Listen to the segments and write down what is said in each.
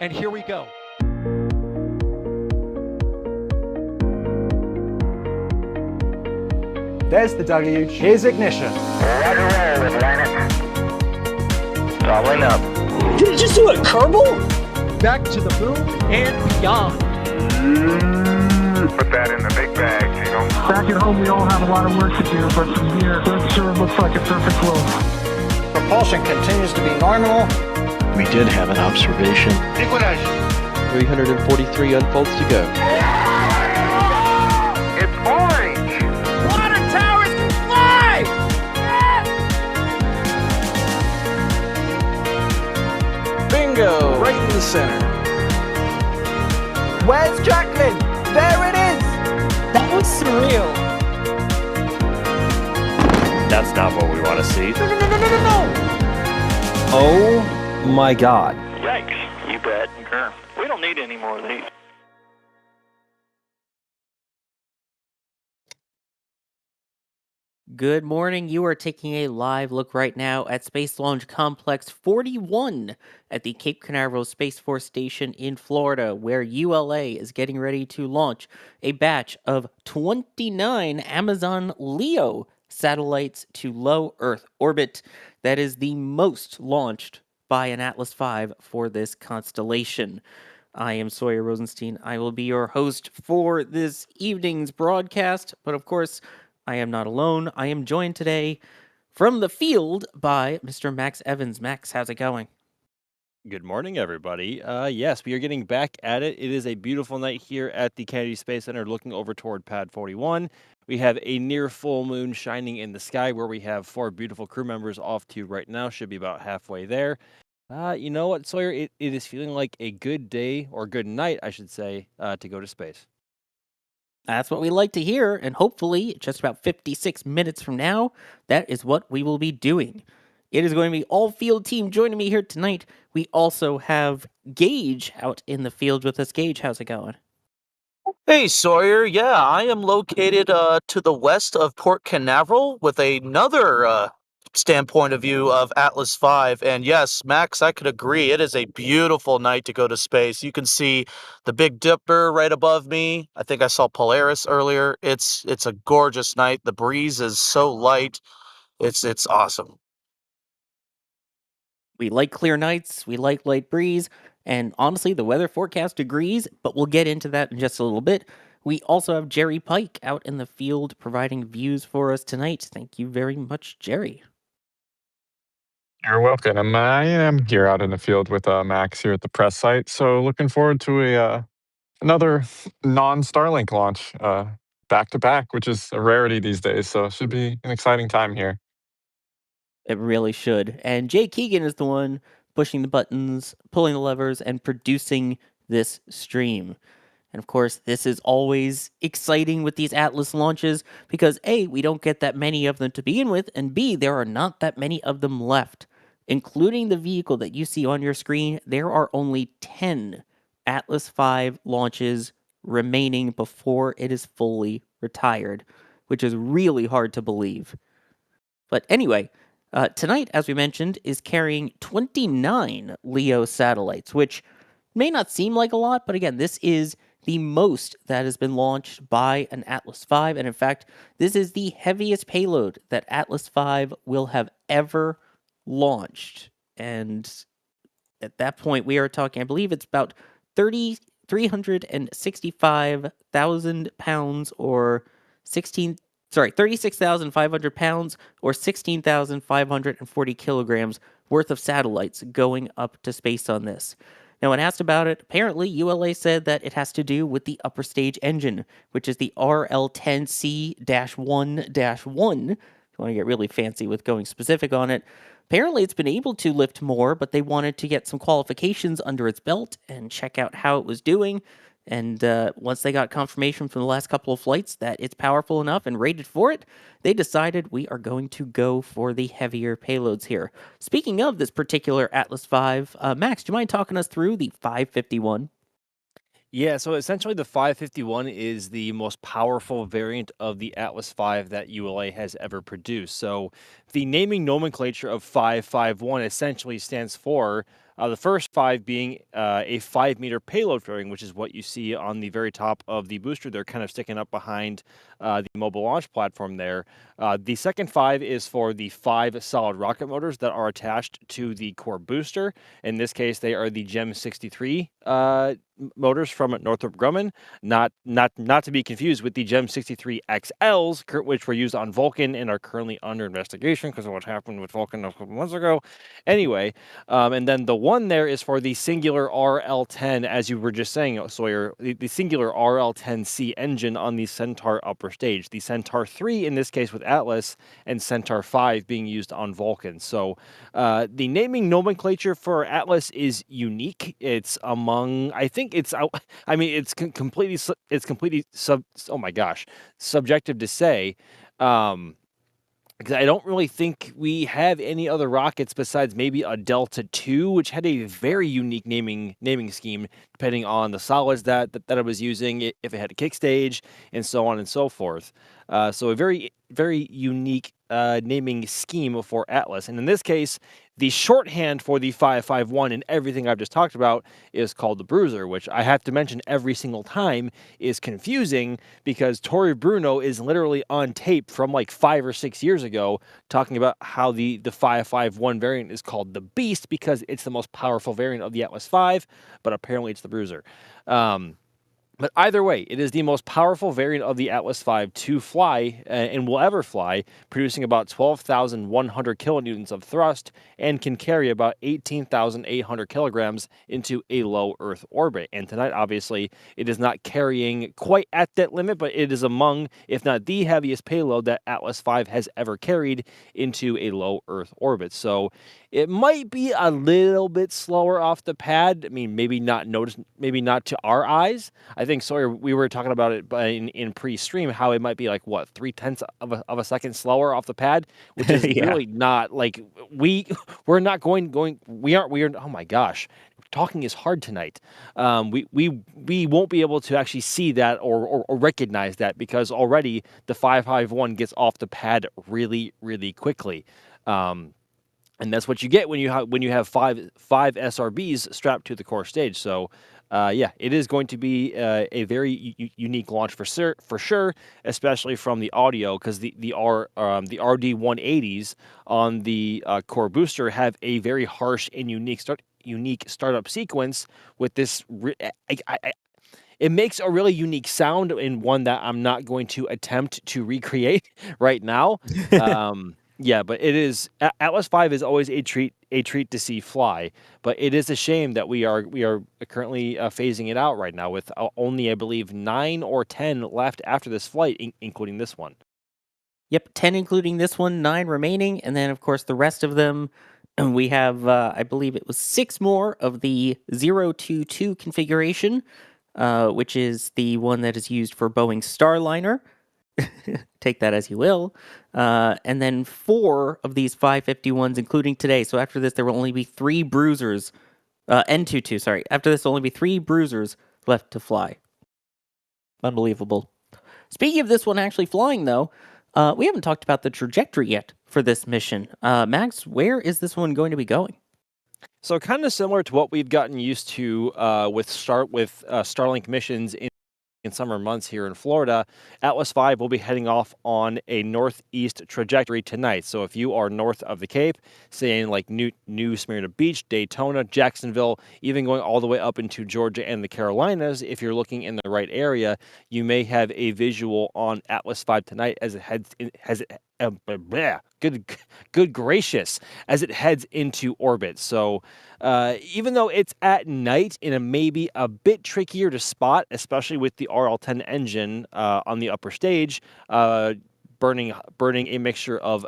And here we go. There's the W. Here's ignition. Roger roll, Atlantic. Doubling up. Did it just do a Kerbal? Back to the moon and beyond. Put that in the big bag, Gino. Back at home, we all have a lot of work to do, but from here, it sure looks like a perfect flow. Propulsion continues to be normal. We did have an observation. Inclination. 343 unfolds to go. It's orange. Water towers can fly! Bingo! Right in the center. Where's Jacqueline? There it is! That was surreal. That's not what we want to see. No! Oh my god. Yikes. You bet. Sure. We don't need any more of these. Good morning. You are taking a live look right now at Space Launch Complex 41 at the Cape Canaveral Space Force Station in Florida, where ULA is getting ready to launch a batch of 29 Amazon LEO satellites to low Earth orbit. That is the most launched by an Atlas V for this constellation. I am Sawyer Rosenstein. I will be your host for this evening's broadcast, but of course, I am not alone. I am joined today from the field by Mr. Max Evans. Max, how's it going? Good morning, everybody. Yes, we are getting back at it. It is a beautiful night here at the Kennedy Space Center looking over toward Pad 41. We have a near full moon shining in the sky where we have 4 beautiful crew members off to right now. Should be about halfway there. You know what, Sawyer? It is feeling like a good day, or good night, I should say, to go to space. That's what we like to hear, and hopefully, just about 56 minutes from now, that is what we will be doing. It is going to be all field team joining me here tonight. We also have Gage out in the field with us. Gage, how's it going? Hey Sawyer, yeah, I am located to the west of Port Canaveral with another standpoint of view of Atlas V. And yes, Max, I could agree. It is a beautiful night to go to space. You can see the Big Dipper right above me. I think I saw Polaris earlier. It's a gorgeous night. The breeze is so light. It's awesome. We like clear nights, we like light breeze, and honestly, the weather forecast agrees, but we'll get into that in just a little bit. We also have Jerry Pike out in the field providing views for us tonight. Thank you very much, Jerry. You're welcome. I am here out in the field with Max here at the press site. So looking forward to another non-Starlink launch back to back, which is a rarity these days. So it should be an exciting time here. It really should. And Jay Keegan is the one pushing the buttons, pulling the levers, and producing this stream. And of course, this is always exciting with these Atlas launches because A, we don't get that many of them to begin with, and B, there are not that many of them left. Including the vehicle that you see on your screen, there are only 10 Atlas V launches remaining before it is fully retired, which is really hard to believe. But anyway, tonight, as we mentioned, is carrying 29 LEO satellites, which may not seem like a lot, but again, this is the most that has been launched by an Atlas V, and in fact, this is the heaviest payload that Atlas V will have ever launched. And at that point, we are talking, I believe it's about 365,000 pounds or 36,500 pounds or 16,540 kilograms worth of satellites going up to space on this. Now, when asked about it, apparently ULA said that it has to do with the upper stage engine, which is the RL-10C-1-1. If you want to get really fancy with going specific on it, apparently it's been able to lift more, but they wanted to get some qualifications under its belt and check out how it was doing. And once they got confirmation from the last couple of flights that it's powerful enough and rated for it, they decided we are going to go for the heavier payloads here. Speaking of this particular Atlas V, Max, do you mind talking us through the 551? Yeah, so essentially the 551 is the most powerful variant of the Atlas V that ULA has ever produced. So the naming nomenclature of 551 essentially stands for The first 5 being a 5-meter payload fairing, which is what you see on the very top of the booster. They're kind of sticking up behind the mobile launch platform there. The second 5 is for the 5 solid rocket motors that are attached to the core booster. In this case, they are the GEM 63 motors from Northrop Grumman, not to be confused with the GEM 63 XLs, which were used on Vulcan and are currently under investigation because of what happened with Vulcan a couple months ago. Anyway, and then the one there is for the singular RL-10, as you were just saying, Sawyer, the singular RL-10C engine on the Centaur upper stage. The Centaur 3 in this case with Atlas, and Centaur 5 being used on Vulcan. So the naming nomenclature for Atlas is unique. It's among, I think it's, I mean, it's completely subjective to say. Because I don't really think we have any other rockets besides maybe a Delta II, which had a very unique naming scheme, depending on the solids that it was using, if it had a kick stage, and so on and so forth. So a very, very unique naming scheme for Atlas. And in this case, the shorthand for the 551 and everything I've just talked about is called the Bruiser, which I have to mention every single time is confusing because Tori Bruno is literally on tape from like 5 or 6 years ago talking about how the 551 variant is called the Beast because it's the most powerful variant of the Atlas V, but apparently it's the Bruiser. But either way, it is the most powerful variant of the Atlas V to fly and will ever fly, producing about 12,100 kilonewtons of thrust and can carry about 18,800 kilograms into a low Earth orbit. And tonight, obviously, it is not carrying quite at that limit, but it is among, if not the heaviest payload that Atlas V has ever carried into a low Earth orbit. So it might be a little bit slower off the pad. I mean, maybe not to our eyes. I think Sawyer, we were talking about it in pre-stream how it might be like what 0.3 of a second slower off the pad, which is really not like we're not going we aren't. Oh my gosh, talking is hard tonight. We won't be able to actually see that or recognize that because already the 551 gets off the pad really quickly. And that's what you get when you have five SRBs strapped to the core stage. So, it is going to be a very unique launch for sure, especially from the audio because the RD-180s on the core booster have a very harsh and unique startup sequence with this. It makes a really unique sound and one that I'm not going to attempt to recreate right now. Yeah, but it is Atlas V is always a treat to see fly. But it is a shame that we are currently phasing it out right now with only I believe 9 or 10 left after this flight, including this one. Yep, 10 including this one, 9 remaining, and then of course the rest of them. We have I believe it was 6 more of the 022 configuration, which is the one that is used for Boeing Starliner. Take that as you will. And then 4 of these 551s, including today. So after this, there will only be 3 Bruisers. N22, sorry. After this, there will only be 3 Bruisers left to fly. Unbelievable. Speaking of this one actually flying, though, we haven't talked about the trajectory yet for this mission. Max, where is this one going to be going? So kind of similar to what we've gotten used to with Starlink missions in summer months here in Florida, Atlas V will be heading off on a northeast trajectory tonight. So if you are north of the Cape, say in like New Smyrna Beach, Daytona, Jacksonville, even going all the way up into Georgia and the Carolinas, if you're looking in the right area, you may have a visual on Atlas V tonight as it heads good gracious, as it heads into orbit. So even though it's at night and it may be a bit trickier to spot, especially with the RL-10 engine on the upper stage, burning a mixture of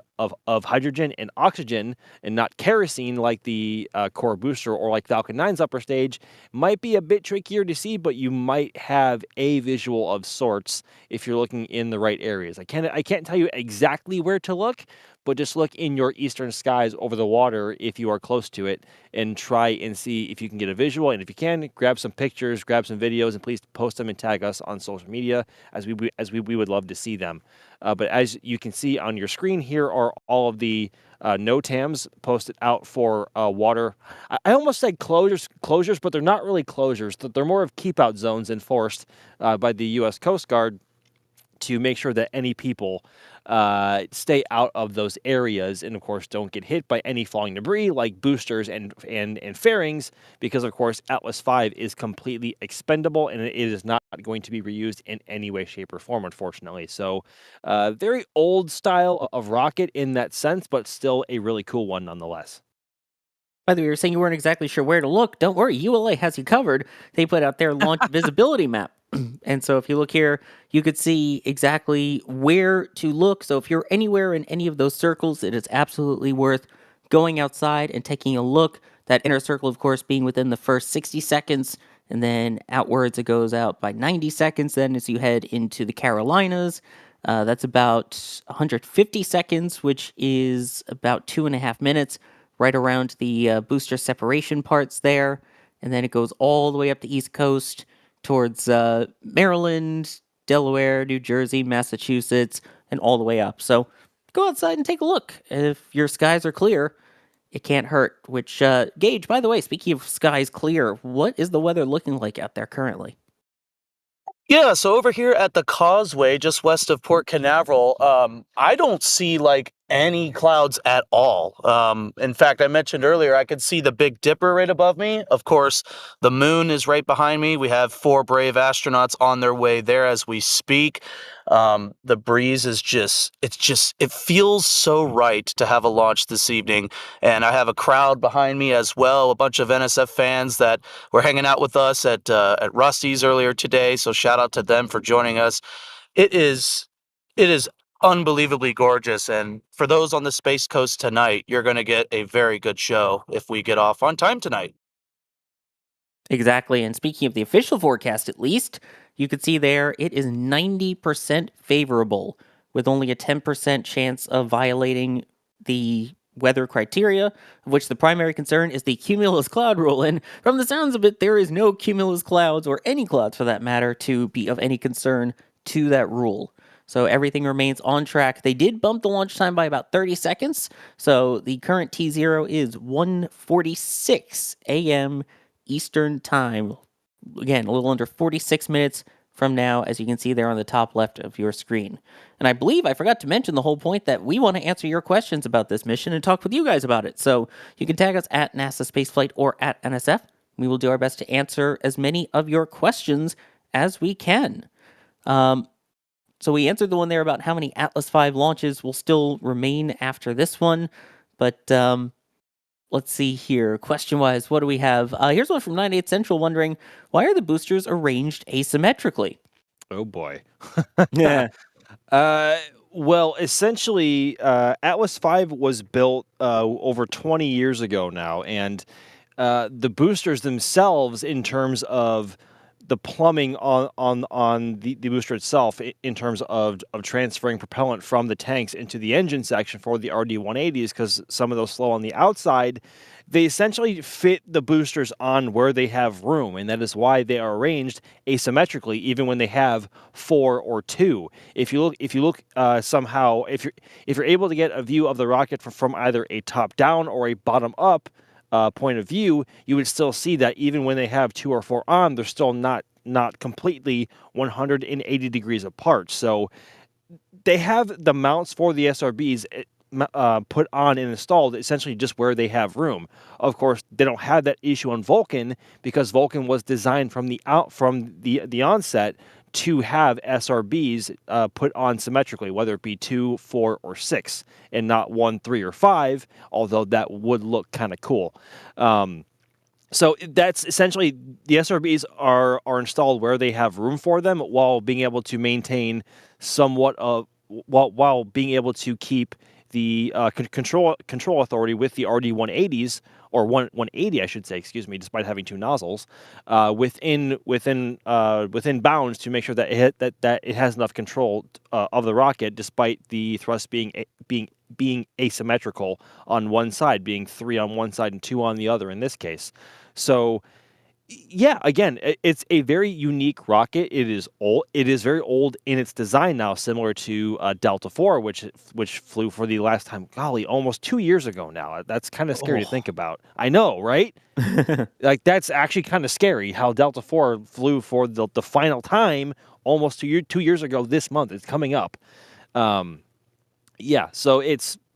hydrogen and oxygen and not kerosene like the core booster or like Falcon 9's upper stage, might be a bit trickier to see, but you might have a visual of sorts if you're looking in the right areas. I can't tell you exactly where to look, but just look in your eastern skies over the water if you are close to it, and try and see if you can get a visual. And if you can, grab some pictures, grab some videos, and please post them and tag us on social media, as we would love to see them. But as you can see on your screen, here are all of the NOTAMs posted out for water. I almost said closures, but they're not really closures. They're more of keep out zones enforced by the U.S. Coast Guard to make sure that any people stay out of those areas, and of course don't get hit by any falling debris like boosters and fairings, because of course Atlas V is completely expendable and it is not going to be reused in any way, shape, or form, unfortunately. So very old style of rocket in that sense, but still a really cool one nonetheless. By the way, you were saying you weren't exactly sure where to look. Don't worry, ULA has you covered. They put out their launch visibility map. And so if you look here, you could see exactly where to look. So if you're anywhere in any of those circles, it is absolutely worth going outside and taking a look. That inner circle, of course, being within the first 60 seconds. And then outwards, it goes out by 90 seconds. Then as you head into the Carolinas, that's about 150 seconds, which is about 2.5 minutes, right around the booster separation parts there. And then it goes all the way up the East Coast towards Maryland, Delaware, New Jersey, Massachusetts, and all the way up. So go outside and take a look. If your skies are clear, it can't hurt. Which, Gage, by the way, speaking of skies clear, what is the weather looking like out there currently? Yeah, so over here at the causeway, just west of Port Canaveral, I don't see like any clouds at all. In fact, I mentioned earlier I could see the Big Dipper right above me. Of course, the moon is right behind me. We have 4 brave astronauts on their way there as we speak. The breeze is it feels so right to have a launch this evening. And I have a crowd behind me as well, a bunch of NSF fans that were hanging out with us at Rusty's earlier today. So shout out to them for joining us. It is unbelievably gorgeous. And for those on the Space Coast tonight, you're going to get a very good show if we get off on time tonight. Exactly. And speaking of the official forecast, at least, you could see there it is 90% favorable, with only a 10% chance of violating the weather criteria, of which the primary concern is the cumulus cloud rule. And from the sounds of it, there is no cumulus clouds, or any clouds for that matter, to be of any concern to that rule. So everything remains on track. They did bump the launch time by about 30 seconds. So the current T0 is 1:46 a.m. Eastern Time. Again, a little under 46 minutes from now, as you can see there on the top left of your screen. And I believe I forgot to mention the whole point that we want to answer your questions about this mission and talk with you guys about it. So you can tag us at NASA Spaceflight or at NSF. We will do our best to answer as many of your questions as we can. So we answered the one there about how many Atlas V launches will still remain after this one. But let's see here. Question-wise, what do we have? Here's one from 98 Central wondering, why are the boosters arranged asymmetrically? Oh, boy. Yeah. Well, essentially, Atlas V was built over 20 years ago now, and the boosters themselves, in terms of the plumbing on the booster itself, in terms of transferring propellant from the tanks into the engine section for the RD-180s, because some of those flow on the outside, they essentially fit the boosters on where they have room, and that is why they are arranged asymmetrically, even when they have 4 or 2. If you look somehow, if you're able to get a view of the rocket from either a top-down or a bottom-up point of view, you would still see that even when they have 2 or 4 on, they're still not completely 180 degrees apart. So they have the mounts for the SRBs put on and installed essentially just where they have room. Of course, they don't have that issue on Vulcan, because Vulcan was designed from the onset to have SRBs put on symmetrically, whether it be 2, 4, or 6, and not 1, 3, or 5, although that would look kind of cool. So that's essentially, the SRBs are installed where they have room for them, while being able to maintain somewhat of, while being able to keep the control authority with the RD-180s, or 180, I should say, excuse me, despite having 2 nozzles, within bounds, to make sure that it has enough control of the rocket, despite the thrust being being asymmetrical on one side, being 3 on one side and 2 on the other in this case. So yeah, again, it's a very unique rocket. It is old. It is very old in its design now, similar to Delta IV, which flew for the last time. Golly, almost 2 years ago now. That's kind of scary to think about. I know, right? Like that's actually kind of scary. How Delta IV flew for the final time almost 2 years ago. This month, it's coming up. Yeah, so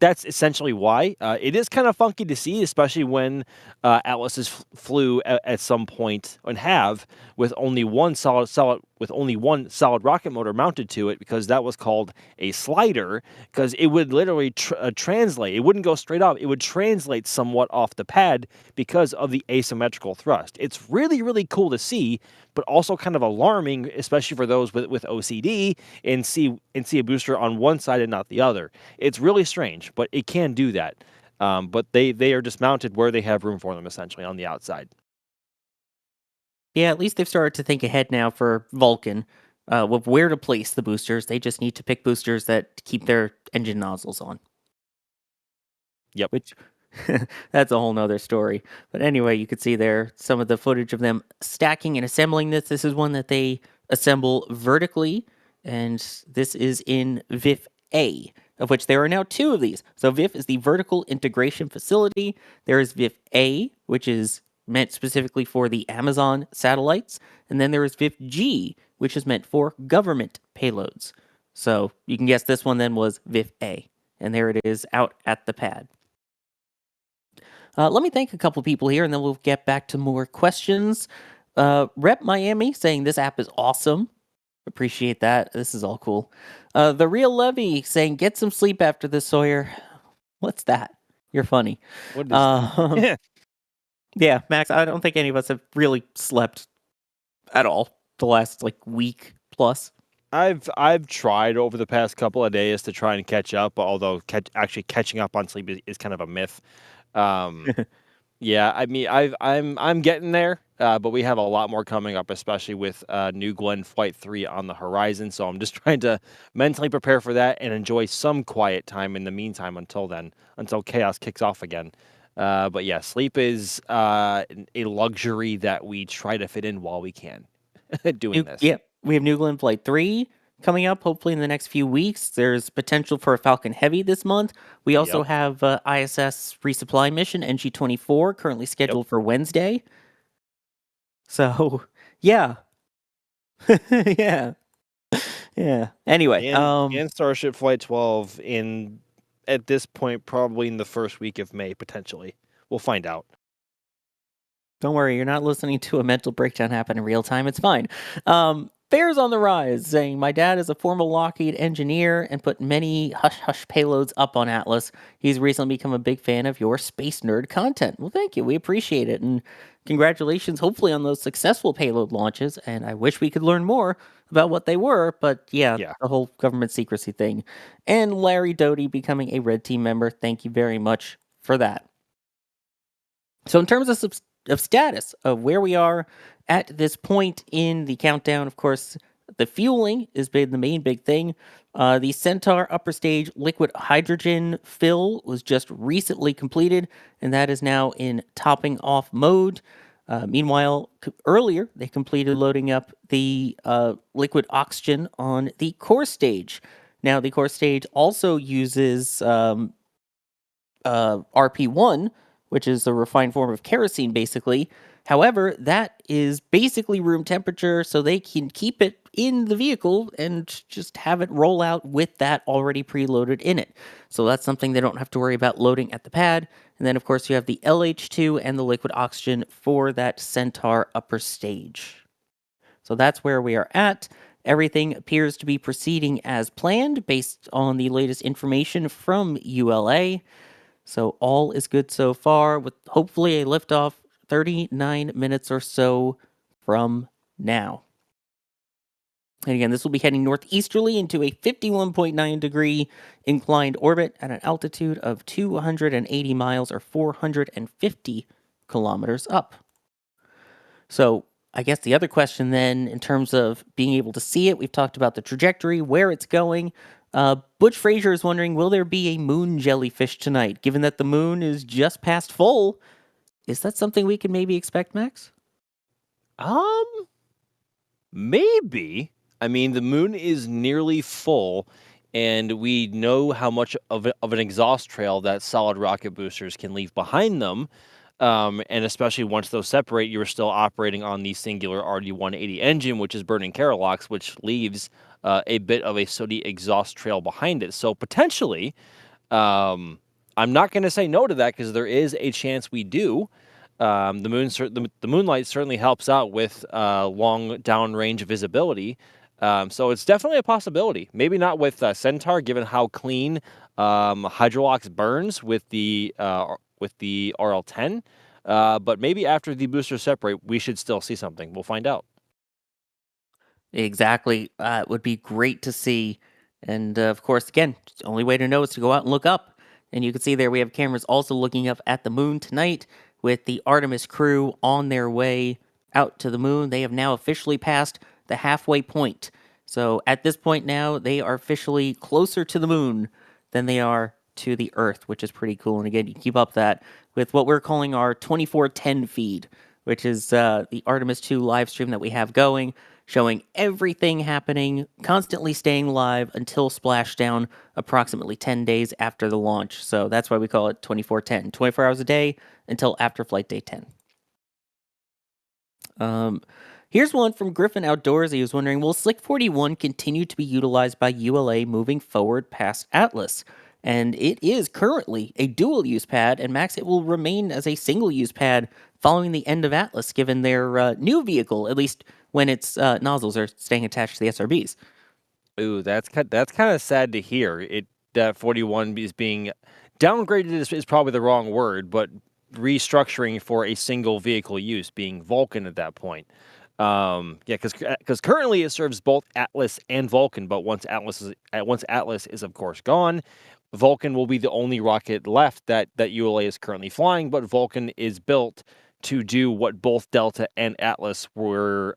that's essentially why. It is kind of funky to see, especially when Atlases flew at some point and have with only one solid rocket motor mounted to it, because that was called a slider, because it would literally translate. It wouldn't go straight up. It would translate somewhat off the pad because of the asymmetrical thrust. It's really, really cool to see, but also kind of alarming, especially for those with OCD and see a booster on one side and not the other. It's really strange, but it can do that. But they are just mounted where they have room for them, essentially, on the outside. Yeah, at least they've started to think ahead now for Vulcan with where to place the boosters. They just need to pick boosters that keep their engine nozzles on. Yep. Which, that's a whole nother story. But anyway, you could see there some of the footage of them stacking and assembling this. This is one that they assemble vertically, and this is in VIF-A, of which there are now 2 of these. So VIF is the Vertical Integration Facility. There is VIF-A, which is meant specifically for the Amazon satellites. And then there is VIF-G, which is meant for government payloads. So you can guess this one then was VIF-A. And there it is out at the pad. Let me thank a couple people here, and then we'll get back to more questions. Rep Miami saying this app is awesome. Appreciate that. This is all cool. The Real Levy saying get some sleep after this, Sawyer. What's that? You're funny. What is that? Yeah, Max, I don't think any of us have really slept at all the last week plus. I've tried over the past couple of days to try and catch up, although actually catching up on sleep is kind of a myth. Yeah, I mean, I'm getting there, but we have a lot more coming up, especially with New Glenn Flight 3 on the horizon. So I'm just trying to mentally prepare for that and enjoy some quiet time in the meantime until chaos kicks off again. But yeah, sleep is a luxury that we try to fit in while we can doing this. Yeah, we have New Glenn Flight 3 coming up, hopefully in the next few weeks. There's potential for a Falcon Heavy this month. We also have ISS resupply mission, NG-24, currently scheduled for Wednesday. So, yeah. Yeah. Anyway. And Starship Flight 12 at this point, probably in the first week of May, potentially. We'll find out. Don't worry, you're not listening to a mental breakdown happen in real time. It's fine. Bears on the Rise saying, my dad is a former Lockheed engineer and put many hush-hush payloads up on Atlas. He's recently become a big fan of your space nerd content. Well, thank you. We appreciate it. And congratulations, hopefully, on those successful payload launches. And I wish we could learn more about what they were. But yeah, the whole government secrecy thing. And Larry Doty becoming a Red Team member. Thank you very much for that. So in terms of status of where we are at this point in the countdown, of course, the fueling is the main big thing. The Centaur upper stage liquid hydrogen fill was just recently completed, and that is now in topping off mode. Meanwhile, earlier, they completed loading up the liquid oxygen on the core stage. Now, the core stage also uses RP1, which is a refined form of kerosene, basically. However, that is basically room temperature, so they can keep it in the vehicle and just have it roll out with that already preloaded in it. So that's something they don't have to worry about loading at the pad. And then, of course, you have the LH2 and the liquid oxygen for that Centaur upper stage. So that's where we are at. Everything appears to be proceeding as planned based on the latest information from ULA. So all is good so far, with hopefully a liftoff 39 minutes or so from now. And again, this will be heading northeasterly into a 51.9 degree inclined orbit at an altitude of 280 miles or 450 kilometers up. So I guess the other question then, in terms of being able to see it, we've talked about the trajectory, where it's going. Butch Frazier is wondering, will there be a moon jellyfish tonight? Given that the moon is just past full, is that something we can maybe expect, Max? Maybe. I mean, the moon is nearly full, and we know how much of an exhaust trail that solid rocket boosters can leave behind them. And especially once those separate, you're still operating on the singular RD-180 engine, which is burning Keralox, which leaves a bit of a sooty exhaust trail behind it. So potentially, I'm not going to say no to that because there is a chance we do. The moonlight certainly helps out with long downrange visibility. So it's definitely a possibility. Maybe not with Centaur, given how clean Hydrolox burns with the RL-10. But maybe after the boosters separate, we should still see something. We'll find out. Exactly. It would be great to see. And of course, again, the only way to know is to go out and look up. And you can see there we have cameras also looking up at the moon tonight with the Artemis crew on their way out to the moon. They have now officially passed the halfway point. So at this point now, they are officially closer to the moon than they are to the Earth, which is pretty cool. And again, you keep up that with what we're calling our 2410 feed, which is the Artemis 2 live stream that we have going, showing everything happening, constantly staying live until splashdown approximately 10 days after the launch. So that's why we call it 2410, 24 hours a day until after flight day 10. Here's one from Griffin Outdoors. He was wondering, will Slick 41 continue to be utilized by ULA moving forward past Atlas? And it is currently a dual-use pad, and Max, it will remain as a single-use pad following the end of Atlas, given their new vehicle, at least when its nozzles are staying attached to the SRBs. Ooh, that's kind of sad to hear. That 41 is being downgraded is probably the wrong word, but restructuring for a single vehicle use, being Vulcan at that point. Because currently it serves both Atlas and Vulcan, but once Atlas is of course gone, Vulcan will be the only rocket left that ULA is currently flying. But Vulcan is built to do what both Delta and Atlas were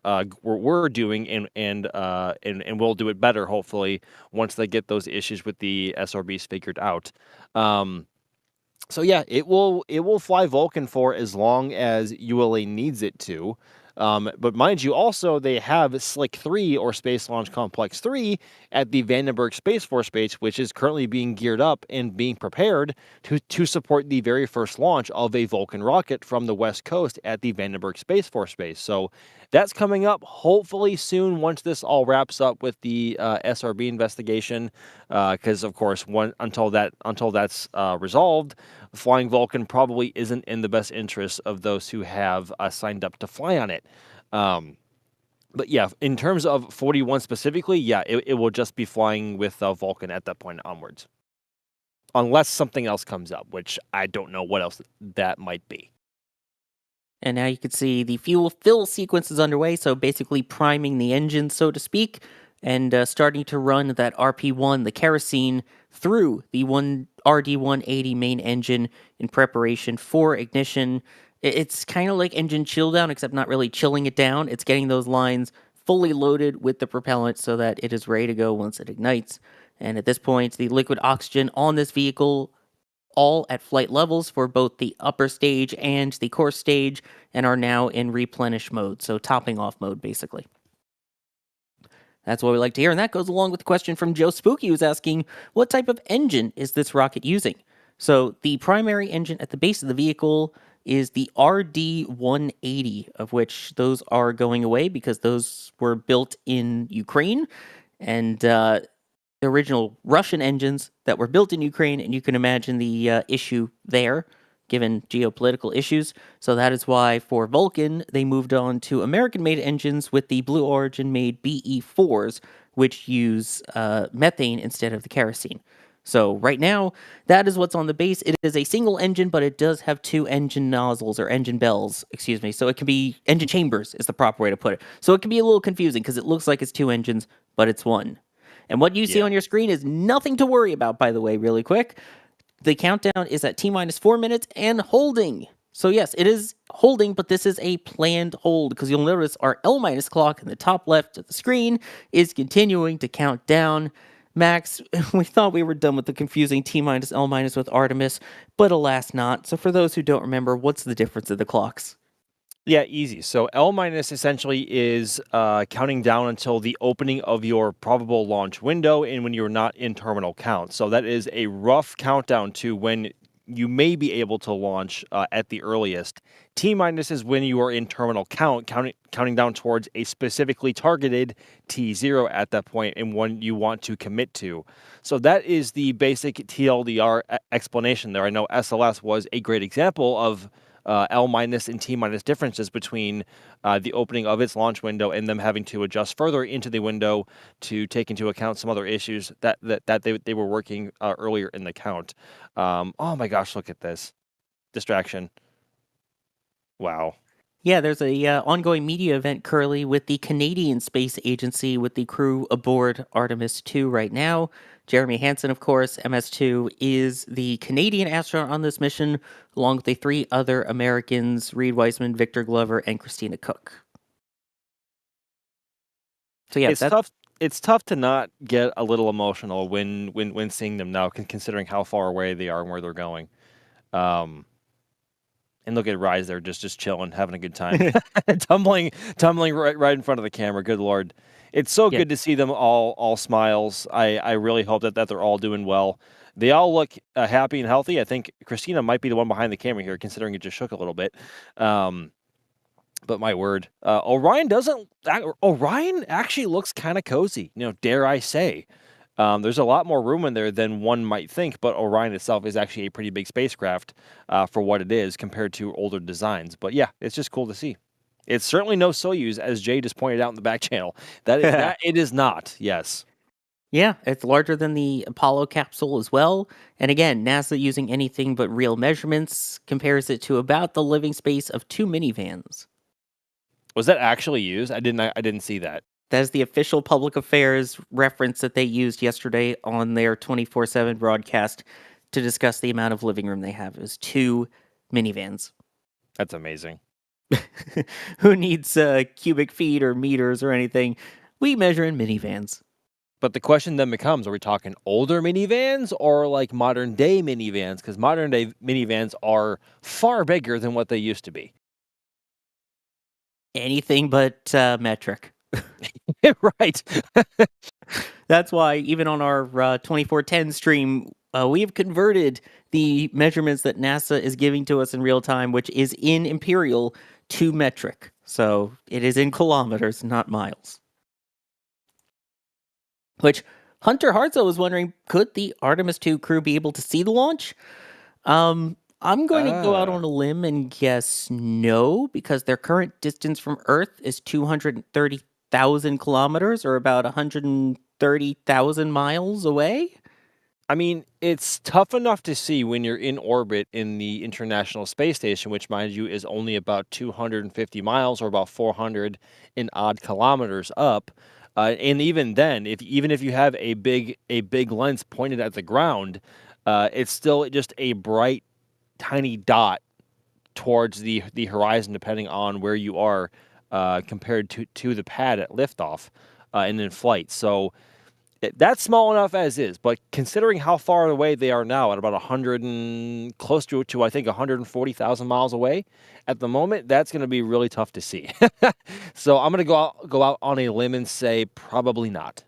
doing, and will do it better, hopefully, once they get those issues with the SRBs figured out. So yeah, it will fly Vulcan for as long as ULA needs it to. But mind you, also, they have Slick 3, or Space Launch Complex 3, at the Vandenberg Space Force Base, which is currently being geared up and being prepared to support the very first launch of a Vulcan rocket from the West Coast at the Vandenberg Space Force Base. So that's coming up hopefully soon once this all wraps up with the SRB investigation, because, of course, until that's resolved, flying Vulcan probably isn't in the best interest of those who have signed up to fly on it. But yeah, in terms of 41 specifically, yeah, it will just be flying with Vulcan at that point onwards. Unless something else comes up, which I don't know what else that might be. And now you can see the fuel fill sequence is underway, so basically priming the engine, so to speak, and starting to run that RP1, the kerosene, through the RD-180 main engine in preparation for ignition. It's kind of like engine chill down, except not really chilling it down. It's getting those lines fully loaded with the propellant so that it is ready to go once it ignites. And at this point, the liquid oxygen on this vehicle, all at flight levels for both the upper stage and the core stage, and are now in replenish mode, so topping off mode, basically. That's what we like to hear, and that goes along with the question from Joe Spooky, who's asking, what type of engine is this rocket using? So the primary engine at the base of the vehicle is the RD-180, of which those are going away because those were built in Ukraine, and the original Russian engines that were built in Ukraine, and you can imagine the issue there, given geopolitical issues. So that is why for Vulcan, they moved on to American-made engines with the Blue Origin-made BE-4s, which use methane instead of the kerosene. So right now, that is what's on the base. It is a single engine, but it does have two engine nozzles, or engine bells, excuse me. So it can be engine chambers is the proper way to put it. So it can be a little confusing because it looks like it's two engines, but it's one. And what you see on your screen is nothing to worry about, by the way, really quick. The countdown is at T-minus 4 minutes and holding. So yes, it is holding, but this is a planned hold, because you'll notice our L- clock in the top left of the screen is continuing to count down. Max, we thought we were done with the confusing T minus L minus with Artemis, but alas not. So for those who don't remember, what's the difference of the clocks? Yeah, easy. So L minus essentially is counting down until the opening of your probable launch window and when you're not in terminal count. So that is a rough countdown to when you may be able to launch at the earliest. T minus is when you are in terminal count, counting down towards a specifically targeted T0 at that point and when you want to commit to. So that is the basic TLDR explanation there. I know SLS was a great example of L minus and T minus differences between the opening of its launch window and them having to adjust further into the window to take into account some other issues that they were working earlier in the count. Oh my gosh, look at this distraction! Wow. Yeah, there's a ongoing media event currently with the Canadian Space Agency with the crew aboard Artemis 2 right now. Jeremy Hansen, of course, MS2, is the Canadian astronaut on this mission, along with the 3 other Americans, Reed Wiseman, Victor Glover, and Christina Cook. So yeah, it's tough to not get a little emotional when seeing them now, considering how far away they are and where they're going. And look at Rise there, just chilling, having a good time, tumbling right in front of the camera. Good Lord, it's so good to see them all smiles. I really hope that they're all doing well. They all look happy and healthy. I think Christina might be the one behind the camera here, considering it just shook a little bit. But my word, Orion actually looks kind of cozy. Dare I say. There's a lot more room in there than one might think, but Orion itself is actually a pretty big spacecraft for what it is compared to older designs. But yeah, it's just cool to see. It's certainly no Soyuz, as Jay just pointed out in the back channel. That it is not. Yes. Yeah, it's larger than the Apollo capsule as well. And again, NASA, using anything but real measurements, compares it to about the living space of 2 minivans. Was that actually used? I didn't see that. That is the official public affairs reference that they used yesterday on their 24/7 broadcast to discuss the amount of living room they have. It was 2 minivans. That's amazing. Who needs cubic feet or meters or anything? We measure in minivans. But the question then becomes, are we talking older minivans or like modern day minivans? Because modern day minivans are far bigger than what they used to be. Anything but metric. Right. That's why even on our 2410 stream, we have converted the measurements that NASA is giving to us in real time, which is in imperial, to metric. So it is in kilometers, not miles. Which Hunter Hartzel was wondering, could the Artemis 2 crew be able to see the launch? I'm going to go out on a limb and guess no, because their current distance from Earth is 230,000 kilometers, or about 130,000 miles away. I mean, it's tough enough to see when you're in orbit in the International Space Station, which, mind you, is only about 250 miles or about 400 and odd kilometers up. And even then, even if you have a big lens pointed at the ground, it's still just a bright, tiny dot towards the horizon, depending on where you are compared to the pad at liftoff and in flight. So that's small enough as is, but considering how far away they are now, at about 100 and close to I think 140,000 miles away at the moment, that's going to be really tough to see. So I'm going to go out on a limb and say probably not.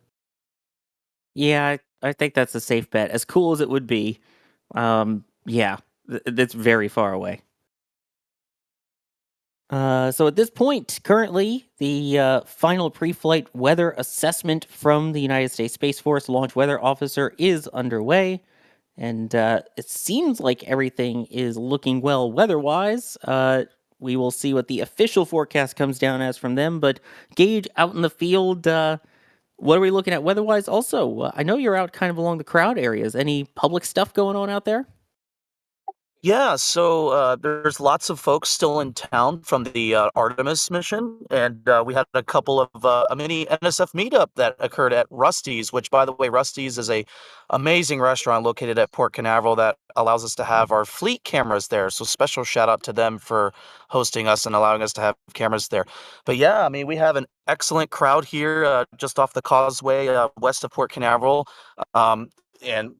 Yeah, I think that's a safe bet. As cool as it would be, yeah, that's very far away. So at this point, currently, the final pre-flight weather assessment from the United States Space Force Launch Weather Officer is underway, and it seems like everything is looking well weather-wise. We will see what the official forecast comes down as from them, but Gage, out in the field, what are we looking at weather-wise? Also, I know you're out kind of along the crowd areas. Any public stuff going on out there? Yeah, so there's lots of folks still in town from the Artemis mission, and we had a couple of a mini NSF meetup that occurred at Rusty's, which, by the way, Rusty's is a amazing restaurant located at Port Canaveral that allows us to have our fleet cameras there. So special shout out to them for hosting us and allowing us to have cameras there. But yeah, I mean, we have an excellent crowd here just off the causeway west of Port Canaveral. And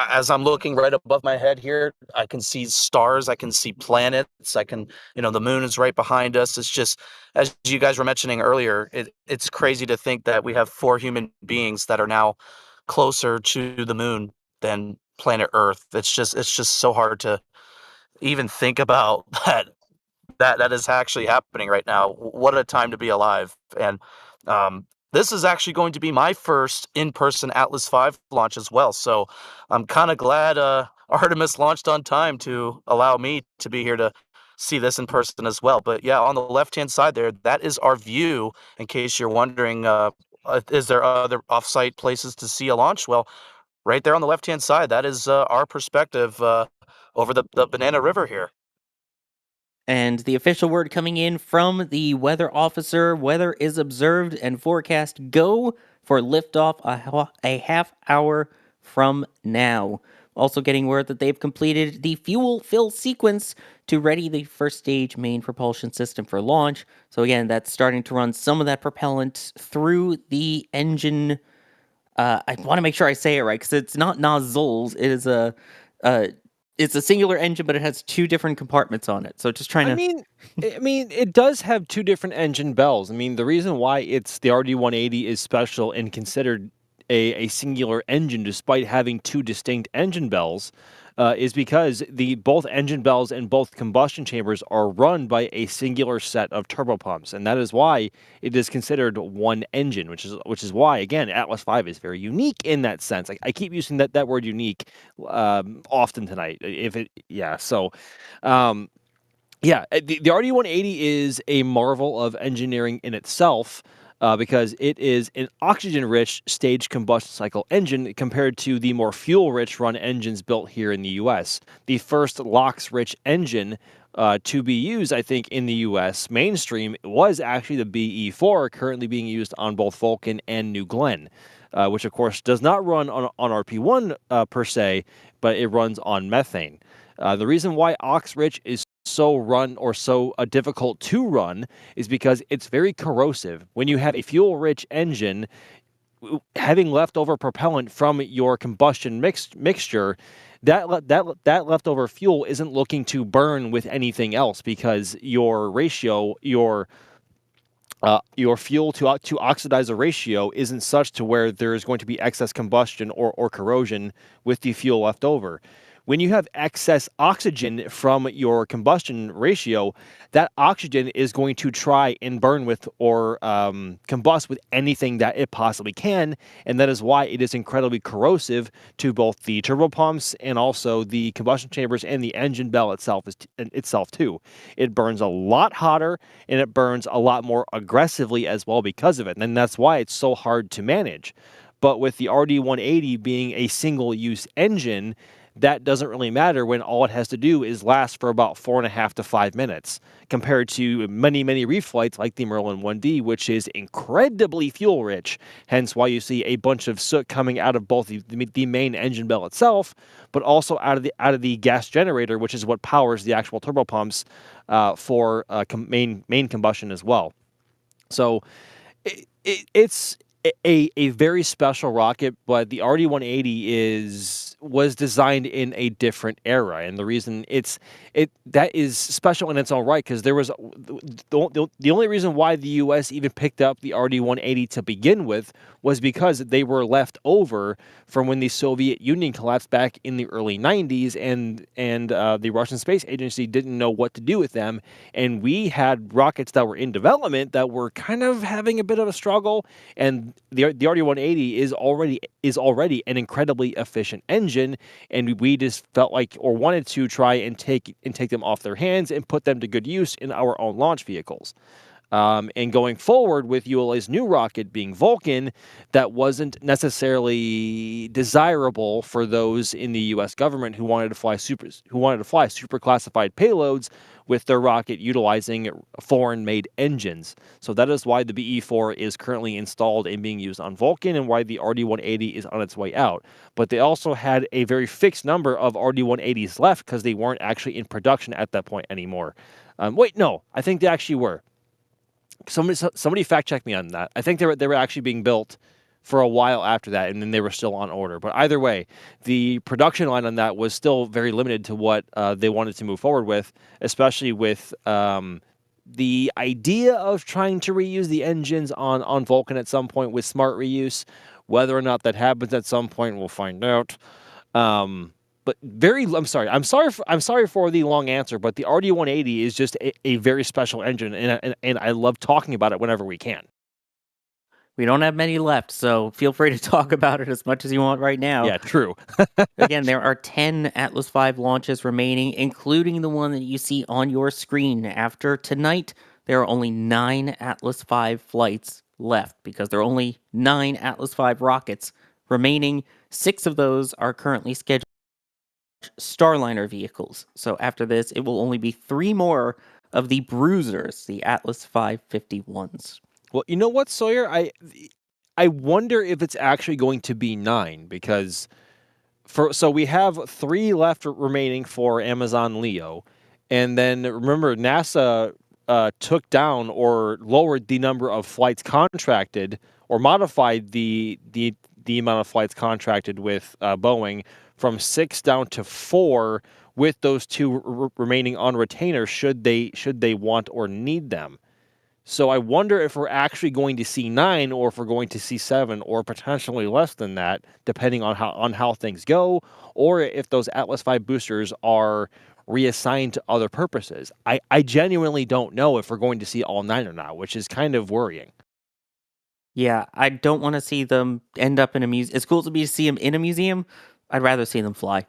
as I'm looking right above my head here, I can see stars, I can see planets, the moon is right behind us. It's just, as you guys were mentioning earlier, it's crazy to think that we have 4 human beings that are now closer to the moon than planet Earth. It's just so hard to even think about that is actually happening right now. What a time to be alive. And this is actually going to be my first in-person Atlas V launch as well. So I'm kind of glad Artemis launched on time to allow me to be here to see this in person as well. But yeah, on the left-hand side there, that is our view. In case you're wondering, is there other off-site places to see a launch? Well, right there on the left-hand side, that is our perspective over the Banana River here. And the official word coming in from the weather officer: weather is observed and forecast go for liftoff a half hour from now. Also getting word that they've completed the fuel fill sequence to ready the first stage main propulsion system for launch. So again, that's starting to run some of that propellant through the engine. I want to make sure I say it right, because it's not nozzles. It is it's a singular engine, but it has 2 different compartments on it. So just trying to. I mean, it does have 2 different engine bells. I mean, the reason why it's the RD-180 is special and considered a singular engine, despite having 2 distinct engine bells, is because both engine bells and both combustion chambers are run by a singular set of turbopumps, and that is why it is considered one engine, which is why, again, Atlas V is very unique in that sense. I keep using that word unique often tonight. The RD-180 is a marvel of engineering in itself. Because it is an oxygen-rich staged combustion cycle engine compared to the more fuel-rich run engines built here in the U.S. The first LOX-rich engine to be used, I think, in the U.S. mainstream was actually the BE-4, currently being used on both Vulcan and New Glenn, which, of course, does not run on RP-1 per se, but it runs on methane. The reason why ox-rich is so difficult to run is because it's very corrosive. When you have a fuel-rich engine, having leftover propellant from your combustion mixture, that leftover fuel isn't looking to burn with anything else, because your ratio, your fuel to oxidizer ratio isn't such to where there is going to be excess combustion or corrosion with the fuel left over. When you have excess oxygen from your combustion ratio, that oxygen is going to try and burn with or combust with anything that it possibly can, and that is why it is incredibly corrosive to both the turbopumps and also the combustion chambers and the engine bell itself too. It burns a lot hotter, and it burns a lot more aggressively as well because of it, and that's why it's so hard to manage. But with the RD-180 being a single-use engine, that doesn't really matter when all it has to do is last for about 4.5 to 5 minutes, compared to many reflights like the Merlin 1D, which is incredibly fuel rich. Hence why you see a bunch of soot coming out of both the main engine bell itself, but also out of the gas generator, which is what powers the actual turbopumps for main combustion as well. So it's a very special rocket, but the RD-180 was designed in a different era, and the reason that is special in its own right, because there was the only reason why the U.S. even picked up the RD-180 to begin with was because they were left over from when the Soviet Union collapsed back in the early 90s, and the Russian Space Agency didn't know what to do with them, and we had rockets that were in development that were kind of having a bit of a struggle, and the RD-180 is already an incredibly efficient engine, and we just felt like, or wanted to try and take them off their hands and put them to good use in our own launch vehicles. And going forward with ULA's new rocket being Vulcan, that wasn't necessarily desirable for those in the U.S. government who wanted to fly super classified payloads with their rocket utilizing foreign-made engines. So that is why the BE-4 is currently installed and being used on Vulcan, and why the RD-180 is on its way out. But they also had a very fixed number of RD-180s left because they weren't actually in production at that point anymore. Wait, no, I think they actually were. Somebody fact check me on that. I think they were actually being built for a while after that, and then they were still on order. But either way, the production line on that was still very limited to what they wanted to move forward with, especially with the idea of trying to reuse the engines on Vulcan at some point with smart reuse. Whether or not that happens at some point, we'll find out. But I'm sorry for the long answer, but the RD-180 is just a very special engine, and I love talking about it whenever we can. We don't have many left, so feel free to talk about it as much as you want right now. Yeah, true. Again, there are 10 Atlas V launches remaining, including the one that you see on your screen. After tonight, there are only 9 Atlas V flights left, because there are only 9 Atlas V rockets remaining. 6 of those are currently scheduled Starliner vehicles. So after this, it will only be 3 more of the Bruisers, the Atlas 551s. Well, you know what, Sawyer? I wonder if it's actually going to be 9, because so we have 3 left remaining for Amazon Leo, and then remember NASA took down or lowered the number of flights contracted, or modified the amount of flights contracted with Boeing from 6 down to 4, with those 2 remaining on retainer should they want or need them. So I wonder if we're actually going to see 9, or if we're going to see 7, or potentially less than that, depending on how things go, or if those Atlas V boosters are reassigned to other purposes. I genuinely don't know if we're going to see all 9 or not, which is kind of worrying. Yeah, I don't want to see them end up in a museum. It's cool to see them in a museum. I'd rather see them fly.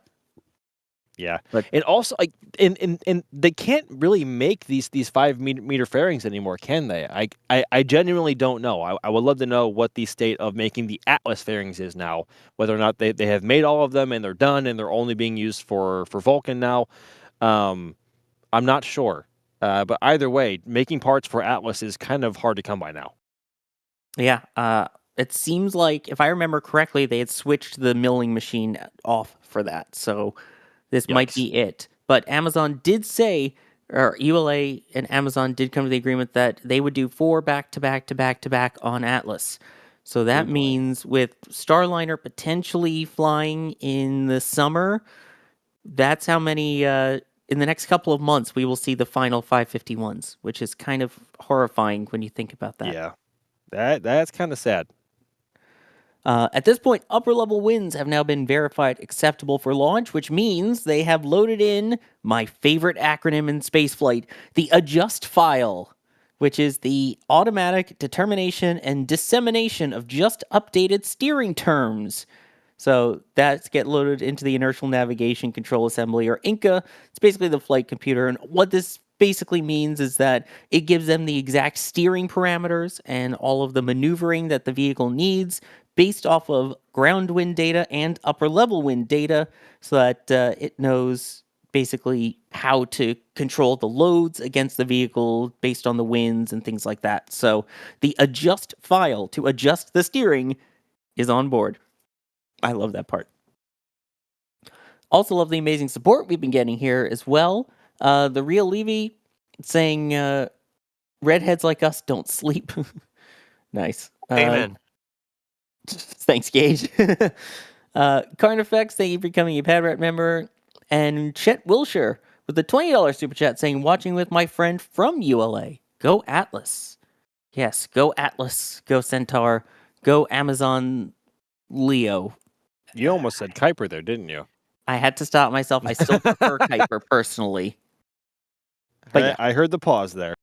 Yeah, and also and they can't really make these 5-meter fairings anymore, can they? I genuinely don't know. I would love to know what the state of making the Atlas fairings is now. Whether or not they have made all of them and they're done and they're only being used for Vulcan now. I'm not sure. But either way, making parts for Atlas is kind of hard to come by now. Yeah, it seems like, if I remember correctly, they had switched the milling machine off for that. So this might be it. But Amazon did say, or ULA and Amazon did come to the agreement that they would do 4 back-to-back on Atlas. So that means with Starliner potentially flying in the summer, that's how many, in the next couple of months, we will see the final 551s, which is kind of horrifying when you think about that. Yeah, that's kind of sad. At this point, upper-level winds have now been verified acceptable for launch, which means they have loaded in my favorite acronym in spaceflight, the adjust file, which is the automatic determination and dissemination of just updated steering terms. So that's get loaded into the Inertial Navigation Control Assembly, or INCA. It's basically the flight computer, and what this basically means is that it gives them the exact steering parameters and all of the maneuvering that the vehicle needs based off of ground wind data and upper level wind data, so that it knows basically how to control the loads against the vehicle based on the winds and things like that. So the adjust file to adjust the steering is on board. I love that part. Also love the amazing support we've been getting here as well. The Real Levy saying, redheads like us don't sleep. Nice. Amen. Thanks, Gage. Carnifex, thank you for becoming a Padrat member. And Chet Wilshire with the $20 super chat saying, watching with my friend from ULA. Go Atlas. Yes, go Atlas. Go Centaur. Go Amazon Leo. You almost said Kuiper there, didn't you? I had to stop myself. I still prefer Kuiper personally. But yeah. I heard the pause there.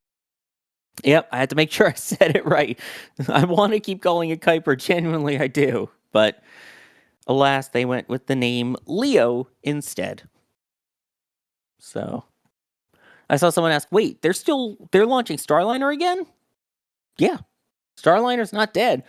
Yep, I had to make sure I said it right. I want to keep calling it Kuiper. Genuinely, I do. But alas, they went with the name Leo instead. So I saw someone ask, wait, they're launching Starliner again? Yeah, Starliner's not dead.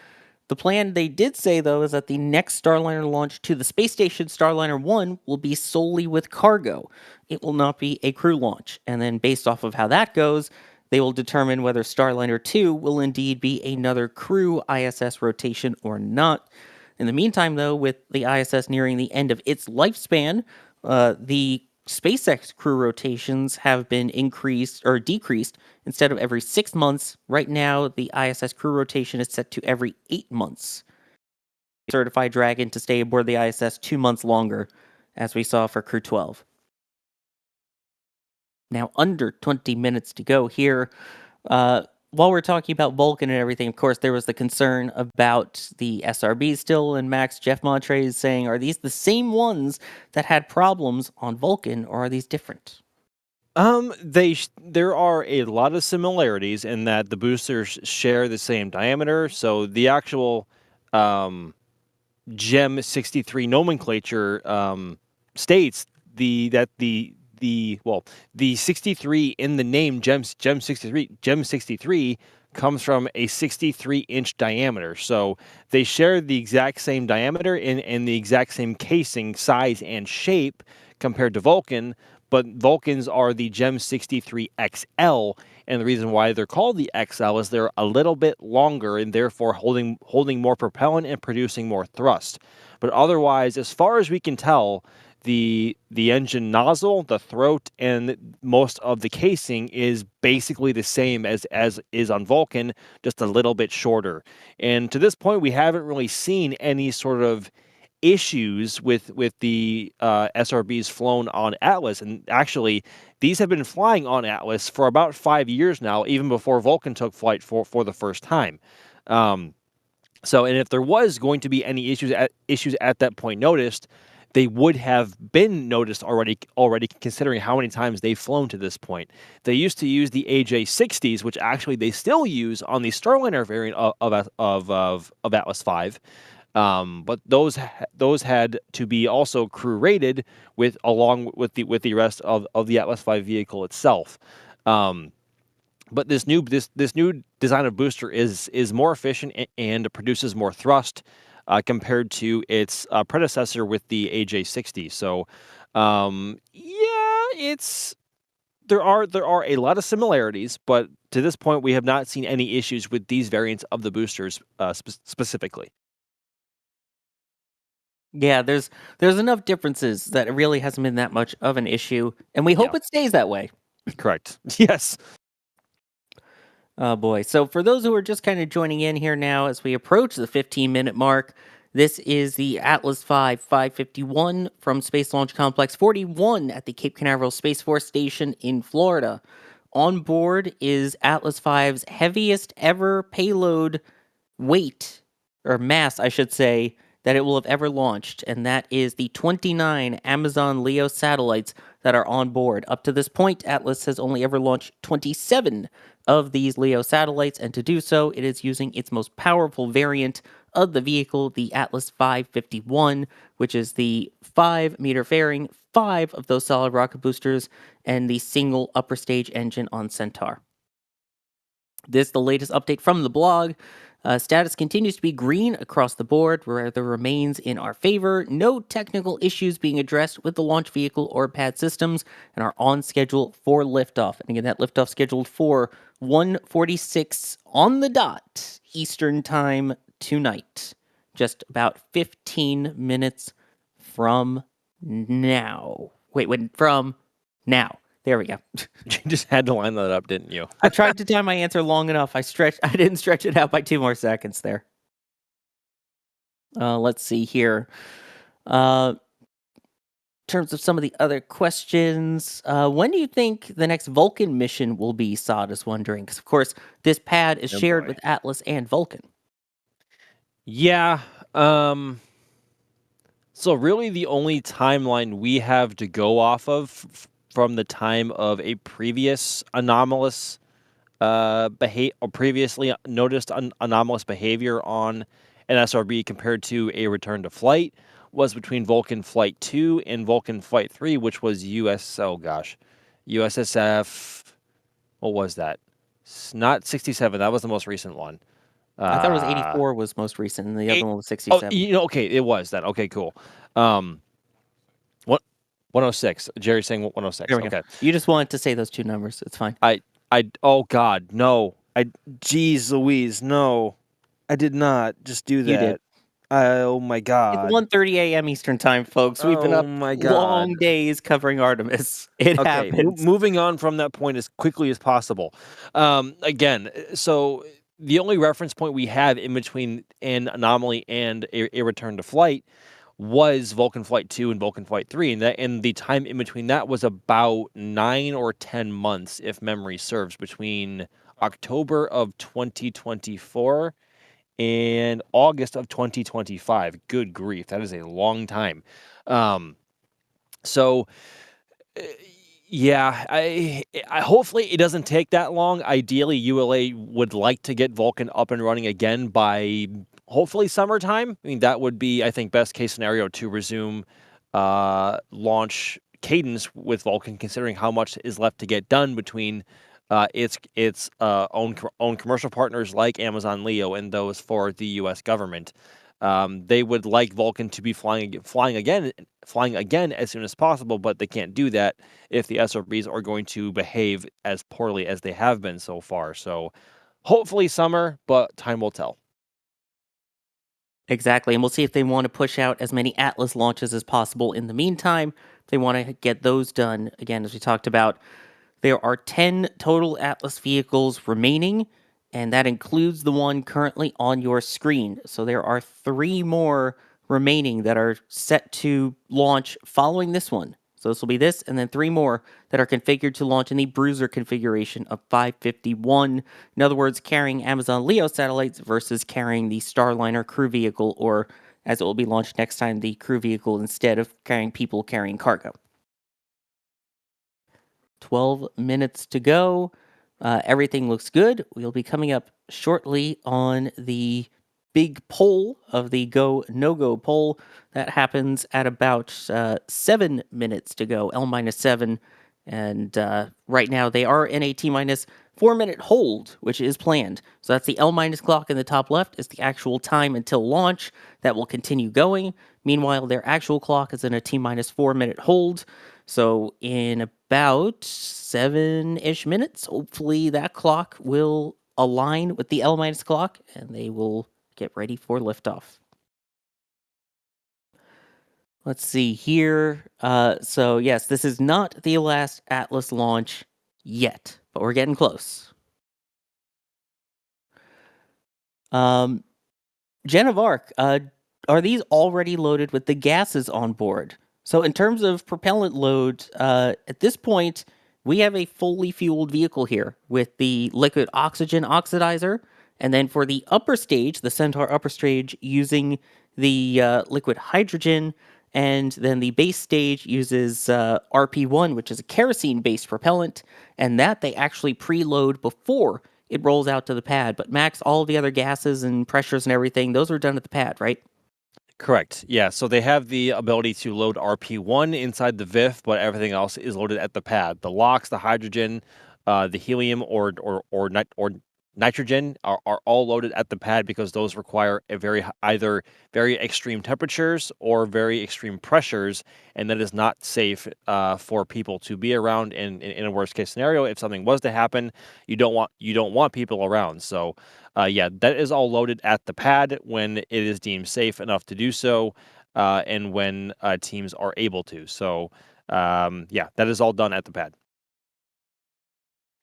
The plan they did say, though, is that the next Starliner launch to the space station, Starliner 1, will be solely with cargo. It will not be a crew launch. And then, based off of how that goes, they will determine whether Starliner 2 will indeed be another crew ISS rotation or not. In the meantime, though, with the ISS nearing the end of its lifespan, the SpaceX crew rotations have been increased or decreased. Instead of every 6 months, right now the ISS crew rotation is set to every 8 months. Certified Dragon to stay aboard the ISS 2 months longer, as we saw for Crew 12. Now, under 20 minutes to go here. While we're talking about Vulcan and everything, of course, there was the concern about the SRB still, and Max Jeff Montre is saying, are these the same ones that had problems on Vulcan, or are these different? There are a lot of similarities in that the boosters share the same diameter. So the actual GEM 63 nomenclature states the 63 in the name GEM 63 comes from a 63-inch diameter. So they share the exact same diameter and the exact same casing size and shape compared to Vulcan, but Vulcans are the GEM 63 XL, and the reason why they're called the XL is they're a little bit longer and therefore holding more propellant and producing more thrust. But otherwise, as far as we can tell, the engine nozzle, the throat, and most of the casing is basically the same as is on Vulcan, just a little bit shorter. And to this point, we haven't really seen any sort of issues with the SRBs flown on Atlas. And actually, these have been flying on Atlas for about 5 years now, even before Vulcan took flight for the first time. And if there was going to be any issues at that point noticed, they would have been noticed already considering how many times they've flown to this point. They used to use the AJ60s, which actually they still use on the Starliner variant of Atlas 5. But those had to be also crew rated along with the rest of the Atlas 5 vehicle itself. But this new design of booster is more efficient and produces more thrust compared to its predecessor with the AJ60. So, there are a lot of similarities, but to this point, we have not seen any issues with these variants of the boosters specifically. Yeah, there's enough differences that it really hasn't been that much of an issue, and we hope it stays that way. Correct. Yes. Oh boy. So for those who are just kind of joining in here now as we approach the 15-minute mark, this is the Atlas 5 551 from Space Launch Complex 41 at the Cape Canaveral Space Force Station in Florida. On board is Atlas 5's heaviest ever payload weight, or mass, I should say, that it will have ever launched, and that is the 29 Amazon LEO satellites that are on board. Up to this point, Atlas has only ever launched 27 of these LEO satellites, and to do so, it is using its most powerful variant of the vehicle, the Atlas 551, which is the 5-meter fairing, 5 of those solid rocket boosters, and the single upper stage engine on Centaur. This is the latest update from the blog. Status continues to be green across the board, weather remains in our favor, no technical issues being addressed with the launch vehicle or pad systems, and are on schedule for liftoff. And again, that liftoff scheduled for 1:46 on the dot Eastern Time tonight. Just about 15 minutes from now. From now. There we go. You just had to line that up, didn't you? I tried to time my answer long enough. I didn't stretch it out by 2 more seconds there. Let's see here. In terms of some of the other questions, when do you think the next Vulcan mission will be? Sod is wondering, because of course this pad is shared with Atlas and Vulcan. Yeah. So really, the only timeline we have to go off of from the time of a previous anomalous or previously noticed anomalous behavior on an SRB compared to a return to flight was between Vulcan Flight 2 and Vulcan Flight 3, which was USSF. What was that? Not 67. That was the most recent one. I thought it was 84 was most recent, and the other one was Oh, 67. okay, it was then. Okay, cool. What 106? Jerry's saying 106. There we Okay. go. You just wanted to say those two numbers. It's fine. Oh God, no. Jeez Louise, no. I did not just do that. You did. Oh my God. It's 1:30 a.m. Eastern time, folks. We've been up my long God. days covering Artemis. It Okay, happens. moving on from that point as quickly as possible. Again, so the only reference point we have in between an anomaly and a return to flight was Vulcan Flight 2 and Vulcan Flight 3, and the time in between that was about 9 or 10 months, if memory serves, between October of 2024 and August of 2025. Good grief, that is a long time. So yeah, I hopefully it doesn't take that long. Ideally, ULA would like to get Vulcan up and running again by hopefully summertime. I mean, that would be, I think, best case scenario to resume launch cadence with Vulcan, considering how much is left to get done between its own commercial partners like Amazon Leo and those for the U.S. government. They would like Vulcan to be flying again as soon as possible, but they can't do that if the SRBs are going to behave as poorly as they have been so far. So hopefully summer, but time will tell. Exactly. And we'll see if they want to push out as many Atlas launches as possible in the meantime. If they want to get those done, again, as we talked about, there are 10 total Atlas vehicles remaining, and that includes the one currently on your screen. So there are 3 more remaining that are set to launch following this one. So this will be this, and then 3 more that are configured to launch in the Bruiser configuration of 551. In other words, carrying Amazon Leo satellites versus carrying the Starliner crew vehicle, or as it will be launched next time, the crew vehicle instead of carrying people carrying cargo. 12 minutes to go. Everything looks good. We'll be coming up shortly on the big poll of the go no-go poll. That happens at about 7 minutes to go, L-7. And right now they are in a T-minus 4-minute hold, which is planned. So that's the L- clock in the top left is the actual time until launch. That will continue going. Meanwhile, their actual clock is in a T-minus 4-minute hold. So in about 7-ish minutes, hopefully that clock will align with the L- clock, and they will get ready for liftoff. Let's see here. So yes, this is not the last Atlas launch yet, but we're getting close. Jen of Arc, are these already loaded with the gases on board? So in terms of propellant load, at this point, we have a fully fueled vehicle here with the liquid oxygen oxidizer. And then for the upper stage, the Centaur upper stage, using the liquid hydrogen. And then the base stage uses RP1, which is a kerosene-based propellant. And that they actually preload before it rolls out to the pad. But Max, all the other gases and pressures and everything, those are done at the pad, right? Correct. Yeah. So they have the ability to load RP1 inside the VIF, but everything else is loaded at the pad. The LOX, the hydrogen, the helium, or nitrogen are all loaded at the pad because those require either very extreme temperatures or very extreme pressures, and that is not safe for people to be around. In a worst case scenario, if something was to happen, you don't want people around. So yeah, that is all loaded at the pad when it is deemed safe enough to do so, and when teams are able to. So yeah, that is all done at the pad.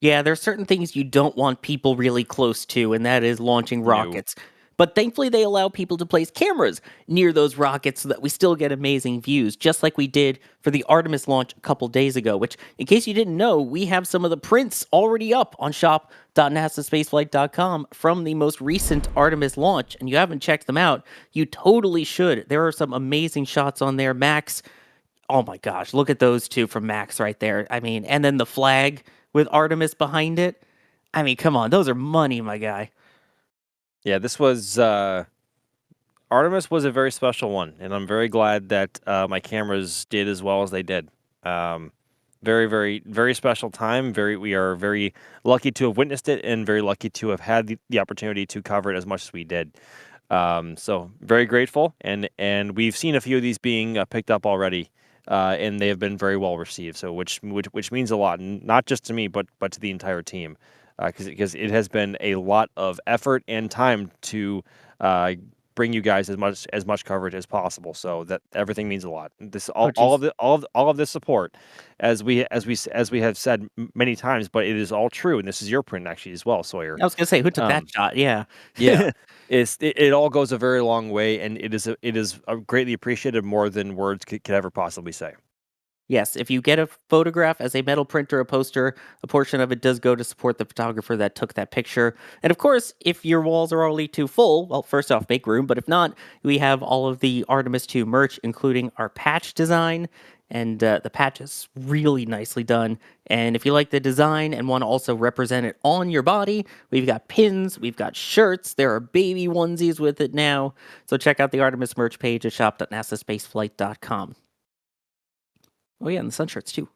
Yeah, there are certain things you don't want people really close to, and that is launching rockets. But thankfully, they allow people to place cameras near those rockets so that we still get amazing views, just like we did for the Artemis launch a couple days ago, which, in case you didn't know, we have some of the prints already up on shop.nasaspaceflight.com from the most recent Artemis launch, and you haven't checked them out, you totally should. There are some amazing shots on there. Max, oh my gosh, look at those two from Max right there. I mean, and then the flag with Artemis behind it. I mean, come on, those are money, my guy. Yeah, this was Artemis was a very special one, and I'm very glad that my cameras did as well as they did. very, very, very special time. We are very lucky to have witnessed it, and very lucky to have had the opportunity to cover it as much as we did. So very grateful, and we've seen a few of these being picked up already, and they have been very well received. So which means a lot, not just to me, but to the entire team, because it has been a lot of effort and time to bring you guys as much coverage as possible. So that everything means a lot. This all of this support, as we have said many times, but it is all true, and this is your print actually as well, Sawyer. I was gonna say, who took that shot? Yeah. Yeah. It all goes a very long way, and it is greatly appreciated, more than words could ever possibly say. Yes, if you get a photograph as a metal print or a poster, a portion of it does go to support the photographer that took that picture. And of course, if your walls are already too full, well, first off, make room. But if not, we have all of the Artemis 2 merch, including our patch design. And the patch is really nicely done. And if you like the design and want to also represent it on your body, we've got pins, we've got shirts, there are baby onesies with it now. So check out the Artemis merch page at shop.nasaspaceflight.com. Oh yeah, and the sun shirts too.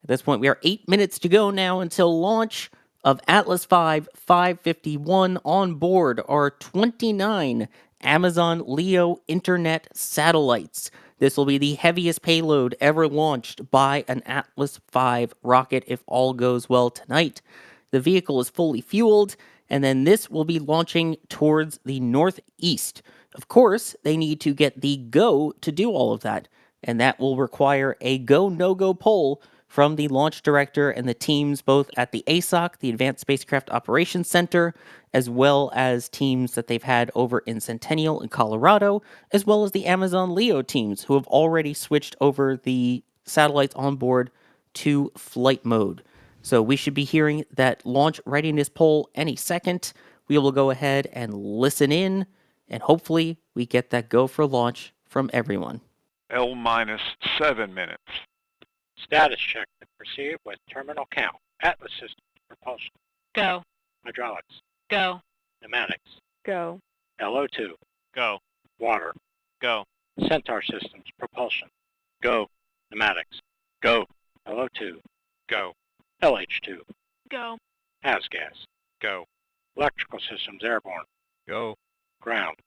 At this point, we are 8 minutes to go now until launch of Atlas V 551. On board are 29 Amazon LEO Internet satellites. This will be the heaviest payload ever launched by an Atlas V rocket if all goes well tonight. The vehicle is fully fueled, and then this will be launching towards the northeast. Of course, they need to get the go to do all of that, and that will require a go, no-go poll from the launch director and the teams both at the ASOC, the Advanced Spacecraft Operations Center, as well as teams that they've had over in Centennial in Colorado, as well as the Amazon LEO teams who have already switched over the satellites on board to flight mode. So we should be hearing that launch readiness poll any second. We will go ahead and listen in, and hopefully we get that go for launch from everyone. L-7 minutes. Status check to proceed with terminal count. Atlas systems, propulsion. Go. Hydraulics. Go. Pneumatics. Go. LO2. Go. Water. Go. Centaur systems, propulsion. Go. Pneumatics. Go. LO2. Go. LH2. Go. Gas. Go. Electrical systems, airborne. Go. Ground.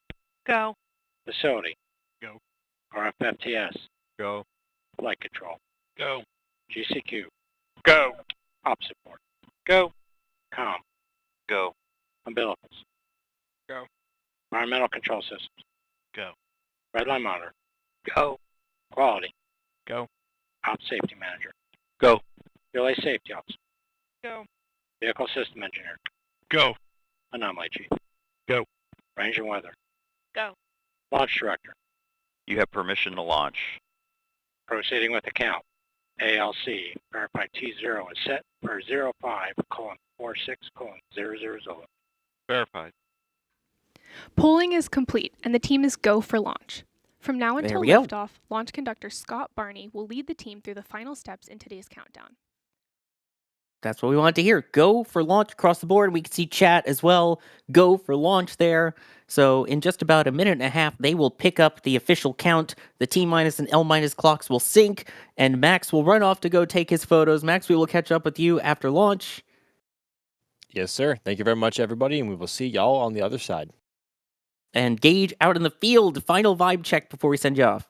Go. Facility. Go. RFFTS. Go. Flight control. Go. GCQ. Go. Op support. Go. COM. Go. Umbilicals. Go. Environmental control systems. Go. Redline monitor. Go. Quality. Go. Op safety manager. Go. ULA safety officer. Go. Vehicle system engineer. Go. Anomaly chief. Go. Range and weather. Go. Launch director. You have permission to launch. Proceeding with the count. ALC. Verify T0 is set for 05:46:000. Verified. Polling is complete, and the team is go for launch. From now until we go. liftoff, launch conductor Scott Barney will lead the team through the final steps in today's countdown. That's what we wanted to hear. Go for launch across the board. We can see chat as well. Go for launch there. So in just about a minute and a half, they will pick up the official count. The T- and L- clocks will sync, and Max will run off to go take his photos. Max, we will catch up with you after launch. Yes, sir. Thank you very much, everybody, and we will see y'all on the other side. And Gage out in the field. Final vibe check before we send you off.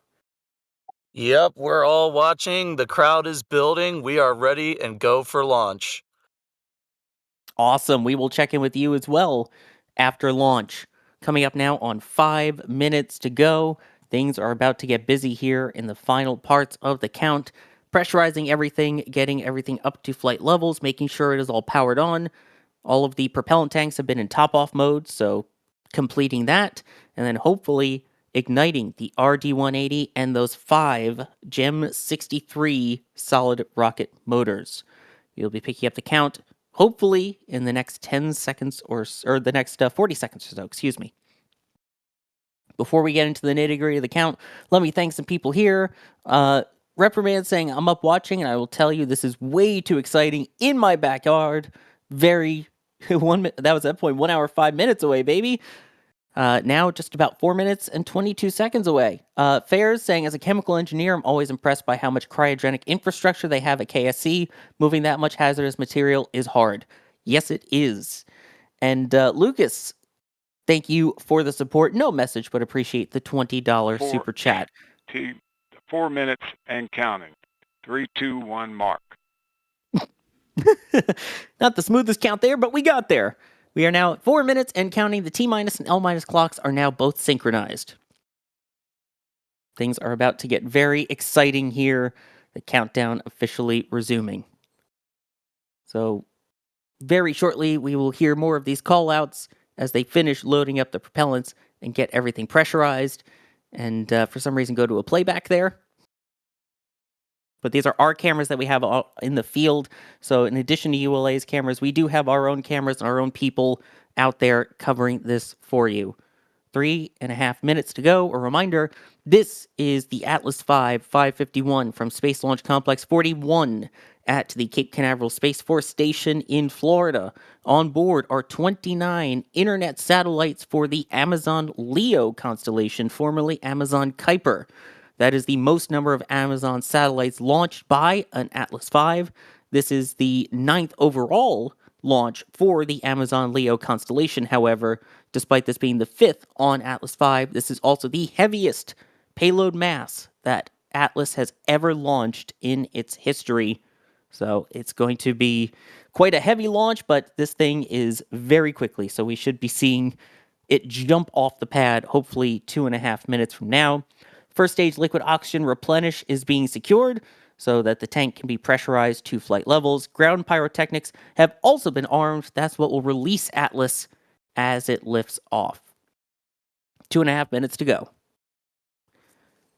Yep, we're all watching. The crowd is building. We are ready and go for launch. Awesome. We will check in with you as well after launch. Coming up now on 5 minutes to go. Things are about to get busy here in the final parts of the count. Pressurizing everything, getting everything up to flight levels, making sure it is all powered on. All of the propellant tanks have been in top-off mode, so completing that. And then hopefully igniting the RD-180 and those 5 GEM 63 solid rocket motors. You'll be picking up the count, hopefully in the next 10 seconds or the next 40 seconds or so, excuse me. Before we get into the nitty-gritty of the count, let me thank some people here. Reprimand saying, I'm up watching, and I will tell you this is way too exciting in my backyard. That was at that point 1 hour, 5 minutes away, baby. Now just about 4 minutes and 22 seconds away. Fairs saying, as a chemical engineer, I'm always impressed by how much cryogenic infrastructure they have at KSC. Moving that much hazardous material is hard. Yes, it is. And Lucas, thank you for the support. No message, but appreciate the $20 super chat. 4 minutes and counting. 3, 2, 1, mark. Not the smoothest count there, but we got there. We are now at 4 minutes and counting. The T-minus and L-minus clocks are now both synchronized. Things are about to get very exciting here. The countdown officially resuming. So very shortly, we will hear more of these call-outs as they finish loading up the propellants and get everything pressurized. And for some reason, go to a playback there. But these are our cameras that we have in the field. So in addition to ULA's cameras, we do have our own cameras and our own people out there covering this for you. 3.5 minutes to go. A reminder, this is the Atlas V 551 from Space Launch Complex 41 at the Cape Canaveral Space Force Station in Florida. On board are 29 internet satellites for the Amazon LEO constellation, formerly Amazon Kuiper. That is the most number of Amazon satellites launched by an Atlas V. This is the 9th overall launch for the Amazon LEO constellation. However, despite this being the 5th on Atlas V, this is also the heaviest payload mass that Atlas has ever launched in its history. So it's going to be quite a heavy launch, but this thing is very quickly. So we should be seeing it jump off the pad, hopefully 2.5 minutes from now. First stage liquid oxygen replenish is being secured so that the tank can be pressurized to flight levels. Ground pyrotechnics have also been armed. That's what will release Atlas as it lifts off. 2.5 minutes to go.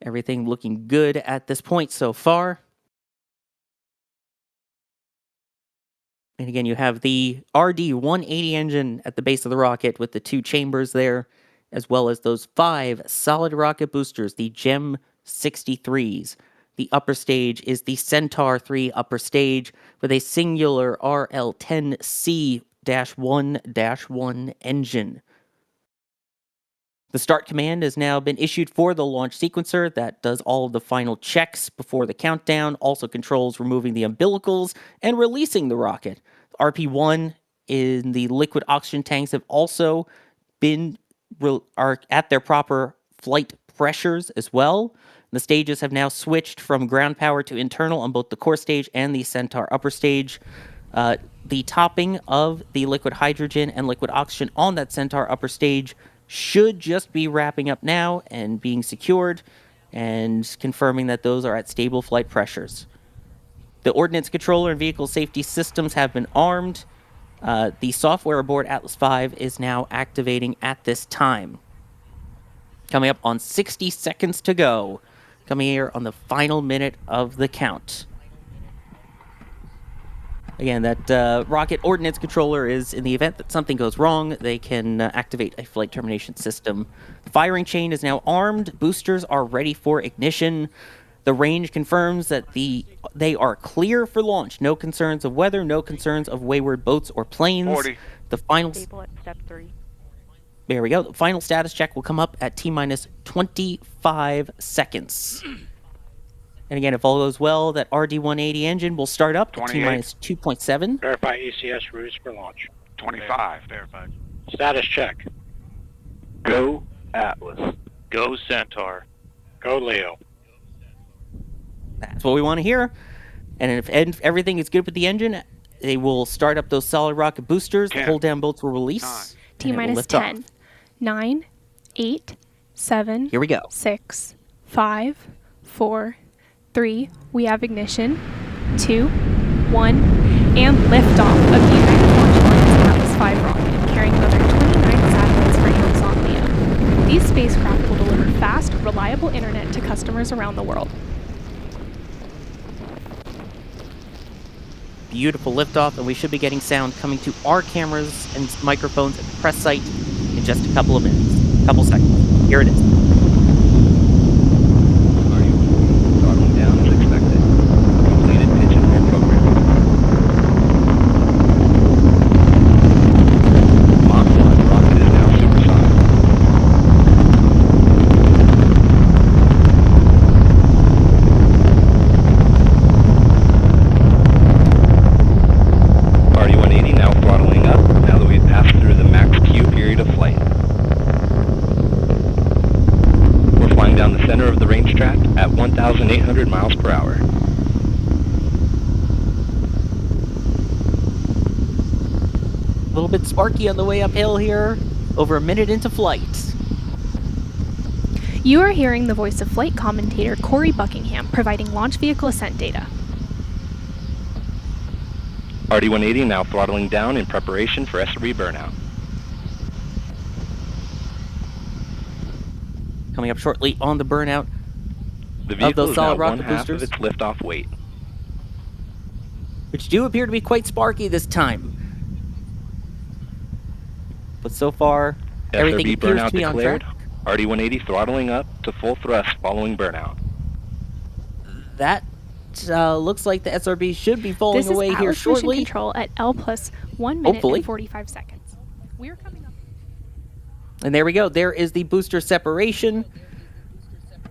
Everything looking good at this point so far. And again, you have the RD-180 engine at the base of the rocket with the 2 chambers there, as well as those 5 solid rocket boosters, the GEM 63s. The upper stage is the Centaur 3 upper stage with a singular RL-10C-1-1 engine. The start command has now been issued for the launch sequencer that does all of the final checks before the countdown, also controls removing the umbilicals and releasing the rocket. RP-1 in the liquid oxygen tanks have also are at their proper flight pressures as well. The stages have now switched from ground power to internal on both the core stage and the Centaur upper stage. The topping of the liquid hydrogen and liquid oxygen on that Centaur upper stage should just be wrapping up now and being secured and confirming that those are at stable flight pressures. The ordnance controller and vehicle safety systems have been armed. The software aboard Atlas V is now activating at this time. Coming up on 60 seconds to go. Coming here on the final minute of the count. Again, that rocket ordnance controller is, in the event that something goes wrong, they can activate a flight termination system. The firing chain is now armed. Boosters are ready for ignition. The range confirms that they are clear for launch. No concerns of weather, no concerns of wayward boats or planes. 40. The final... Stable at step 3. There we go. The final status check will come up at T-minus 25 seconds. And again, if all goes well, that RD-180 engine will start up at T-minus 2.7. Verify ECS routes for launch. 25. Verified. Status check. Go Atlas. Go Centaur. Go Leo. That's what we want to hear. And if everything is good with the engine, they will start up those solid rocket boosters. 10, the hold down bolts will release. T-minus 10, 9, 8, 7, Here we go. 6, 5, 4, 3. We have ignition. 2, 1, and liftoff of the United Launch Alliance Atlas V rocket, carrying another 29 satellites for Amazon LEO. These spacecraft will deliver fast, reliable internet to customers around the world. Beautiful liftoff, and we should be getting sound coming to our cameras and microphones at the press site in just a couple of minutes. Couple seconds. Here it is. Throttling down as expected. Completed pitch and roll program. Mach 1 rocket is now supersonic. center of the range track at 1,800 miles per hour. A little bit sparky on the way uphill here. Over a minute into flight. You are hearing the voice of flight commentator Corey Buckingham providing launch vehicle ascent data. RD-180 now throttling down in preparation for SRB burnout. Coming up shortly on the burnout The of vehicle those is now solid rocket one-half of boosters, its liftoff weight. which do appear to be quite sparky this time. But so far, everything SRB appears burnout to be on track. declared. RD-180 throttling up to full thrust following burnout. That looks like the SRB should be falling This away is here Atlas Mission shortly. Control at L plus 1 minute Hopefully. and 45 seconds. We are coming up. And there we go. There is the booster separation.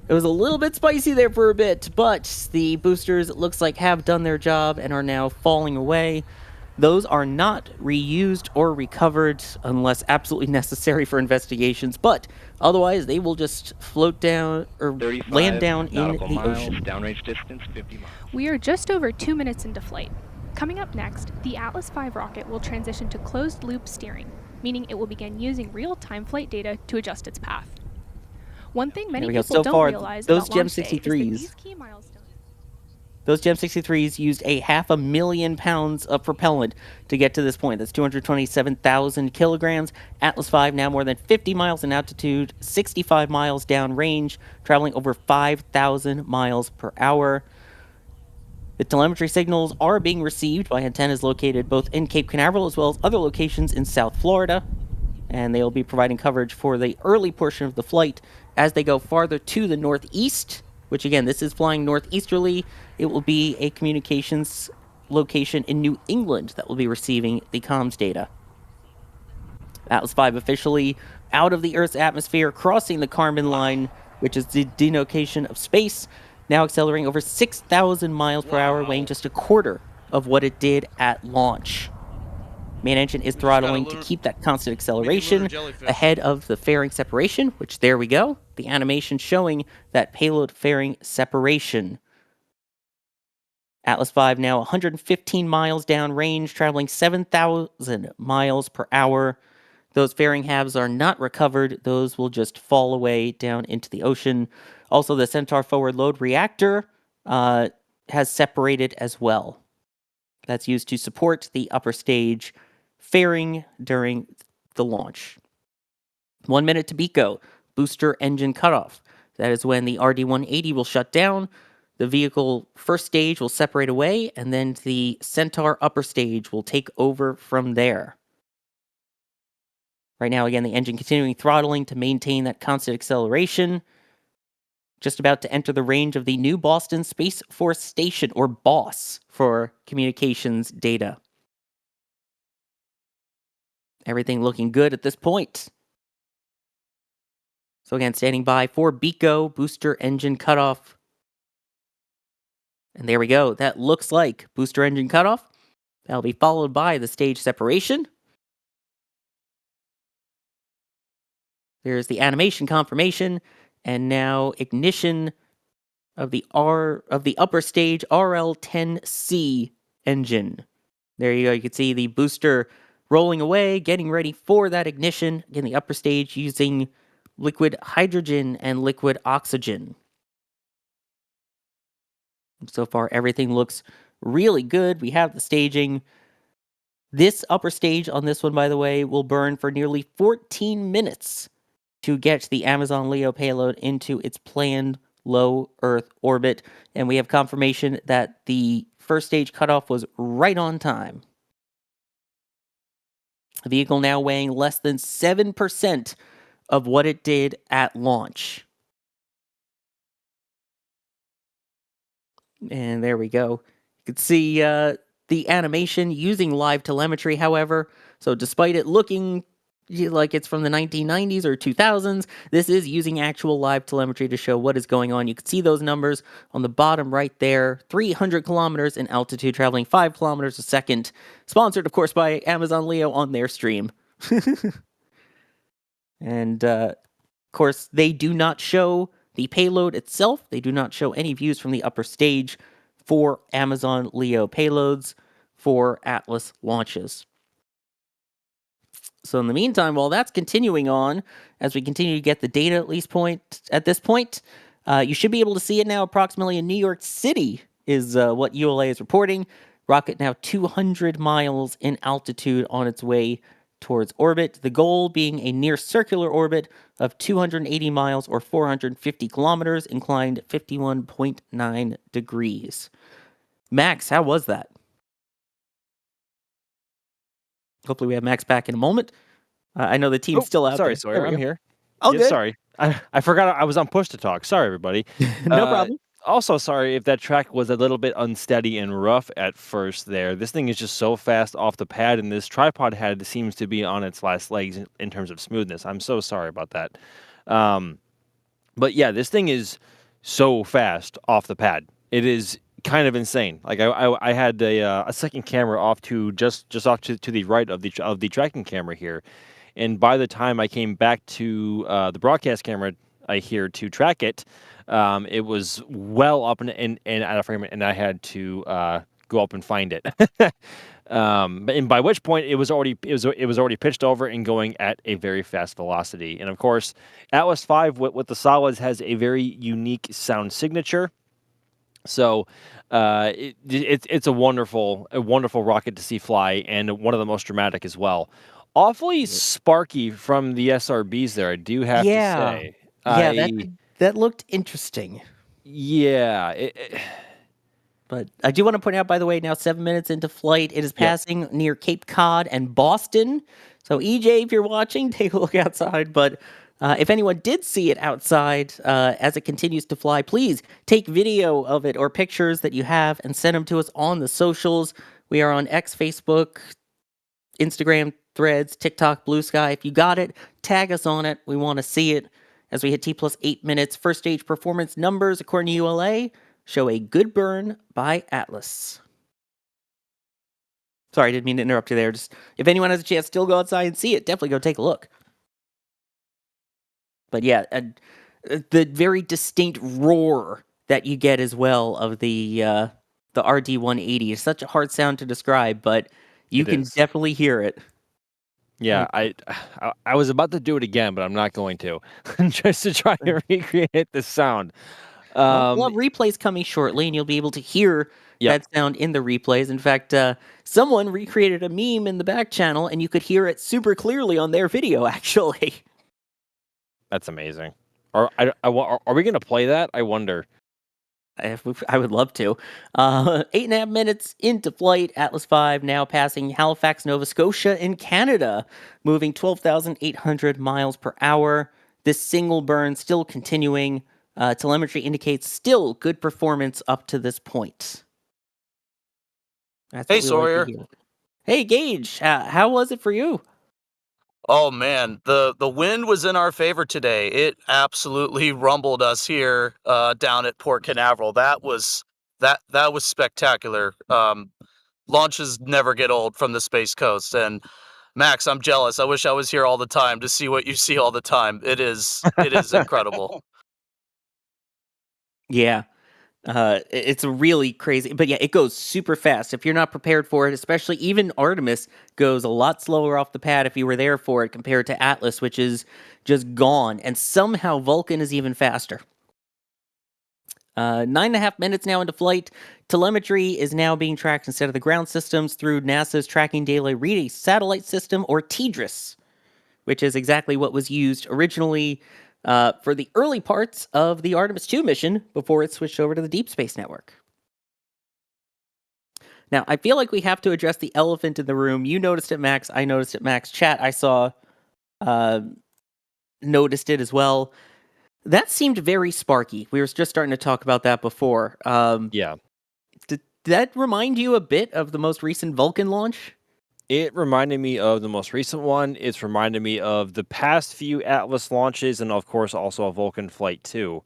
It was a little bit spicy there for a bit, but the boosters, it looks like, have done their job and are now falling away. Those are not reused or recovered unless absolutely necessary for investigations, but otherwise they will just float down or 35 land down in nautical the miles, ocean. downrange distance 50 miles. We are just over 2 minutes into flight. Coming up next, the Atlas V rocket will transition to closed-loop steering, meaning it will begin using real-time flight data to adjust its path. One thing many There we go. people So don't far, realize those about Gem launch day is that 63s these key milestones. Those Gem 63s used 500,000 pounds of propellant to get to this point. That's 227,000 kilograms. Atlas V now more than 50 miles in altitude, 65 miles downrange, traveling over 5,000 miles per hour. The telemetry signals are being received by antennas located both in Cape Canaveral as well as other locations in South Florida. And they will be providing coverage for the early portion of the flight as they go farther to the northeast, which again, this is flying northeasterly. It will be a communications location in New England that will be receiving the comms data. Atlas V officially out of the Earth's atmosphere, crossing the Kármán line, which is the denotation of space, now accelerating over 6,000 miles per hour, weighing just a quarter of what it did at launch. Main engine is throttling to keep that constant acceleration ahead of the fairing separation, which there we go. The animation showing that payload fairing separation. Atlas V now 115 miles downrange, traveling 7,000 miles per hour. Those fairing halves are not recovered. Those will just fall away down into the ocean. Also, the Centaur forward load reactor has separated as well. That's used to support the upper stage fairing during the launch. 1 minute to BECO, booster engine cutoff. That is when the RD-180 will shut down, the vehicle first stage will separate away, and then the Centaur upper stage will take over from there. Right now, again, the engine continuing throttling to maintain that constant acceleration. Just about to enter the range of the new Boston Space Force Station, or BOSS, for communications data. Everything looking good at this point. So again, standing by for BECO, booster engine cutoff. And there we go. That looks like booster engine cutoff. That'll be followed by the stage separation. There's the animation confirmation, and now ignition of the upper stage RL-10C engine. There you go. You can see the booster rolling away, getting ready for that ignition. Again, the upper stage using liquid hydrogen and liquid oxygen. So far, everything looks really good. We have the staging. This upper stage on this one, by the way, will burn for nearly 14 minutes to get the Amazon LEO payload into its planned low Earth orbit. And we have confirmation that the first stage cutoff was right on time. The vehicle now weighing less than 7% of what it did at launch. And there we go. You can see the animation using live telemetry, however. So despite it looking like it's from the 1990s or 2000s, this is using actual live telemetry to show what is going on. You can see those numbers on the bottom right there. 300 kilometers in altitude, traveling 5 kilometers a second. Sponsored, of course, by Amazon LEO on their stream. And, of course, they do not show the payload itself, they do not show any views from the upper stage for Amazon LEO payloads for Atlas launches. So in the meantime, while that's continuing on, as we continue to get the data at this point, you should be able to see it now approximately in New York City is what ULA is reporting. Rocket now 200 miles in altitude on its way towards orbit. The goal being a near circular orbit of 280 miles or 450 kilometers, inclined 51.9 degrees. Max, how was that? Hopefully we have Max back in a moment. I know the team's still out sorry, there. Sawyer, I'm here. Oh, Yeah, good. sorry. I forgot I was on push to talk. Sorry, everybody. No problem. Also, sorry if that track was a little bit unsteady and rough at first there. This thing is just so fast off the pad, and this tripod head seems to be on its last legs in terms of smoothness. I'm so sorry about that. But yeah, this thing is so fast off the pad. It is kind of insane. Like I had a second camera off to just off to the right of the tracking camera here, and by the time I came back to the broadcast camera here to track it, it was well up and out of frame, and I had to go up and find it. And by which point it was already pitched over and going at a very fast velocity. And of course, Atlas 5 with the solids has a very unique sound signature. So it's a wonderful rocket to see fly, and one of the most dramatic as well. Awfully sparky from the SRBs there, I do have to say. Yeah, that looked interesting. Yeah. But I do want to point out, by the way, now 7 minutes into flight, it is passing near Cape Cod and Boston. So EJ, if you're watching, take a look outside. But if anyone did see it outside as it continues to fly, please take video of it or pictures that you have and send them to us on the socials. We are on X, Facebook, Instagram, Threads, TikTok, Blue Sky. If you got it, tag us on it. We want to see it as we hit T+8 minutes. First stage performance numbers, according to ULA, show a good burn by Atlas. Sorry, I didn't mean to interrupt you there. Just if anyone has a chance, still go outside and see it. Definitely go take a look. But yeah, the very distinct roar that you get as well of the RD-180 is such a hard sound to describe, but you can definitely hear it. Yeah, I was about to do it again, but I'm not going to, just to try to recreate the sound. We'll have replays coming shortly, and you'll be able to hear that sound in the replays. In fact, someone recreated a meme in the back channel, and you could hear it super clearly on their video, actually. That's amazing. Are we going to play that? I wonder. I would love to. 8.5 minutes into flight, Atlas 5 now passing Halifax, Nova Scotia in Canada, moving 12,800 miles per hour. This single burn still continuing. Telemetry indicates still good performance up to this point. Hey, Sawyer. Hey, Gage. How was it for you? Oh man, the wind was in our favor today. It absolutely rumbled us here down at Port Canaveral. That was spectacular. Launches never get old from the Space Coast, and Max, I'm jealous. I wish I was here all the time to see what you see all the time. It is incredible. Yeah. It's really crazy, but yeah, it goes super fast. If you're not prepared for it, especially even Artemis goes a lot slower off the pad if you were there for it compared to Atlas, which is just gone. And somehow Vulcan is even faster. 9.5 minutes now into flight. Telemetry is now being tracked instead of the ground systems through NASA's Tracking Daily Reading Satellite System, or TDRS, which is exactly what was used originally for the early parts of the Artemis 2 mission before it switched over to the Deep Space Network. Now, I feel like we have to address the elephant in the room. You noticed it, Max. I noticed it, Max. Chat, I saw, noticed it as well. That seemed very sparky. We were just starting to talk about that before. Yeah. Did that remind you a bit of the most recent Vulcan launch? It reminded me of the most recent one. It's reminded me of the past few Atlas launches, and of course also a Vulcan flight too.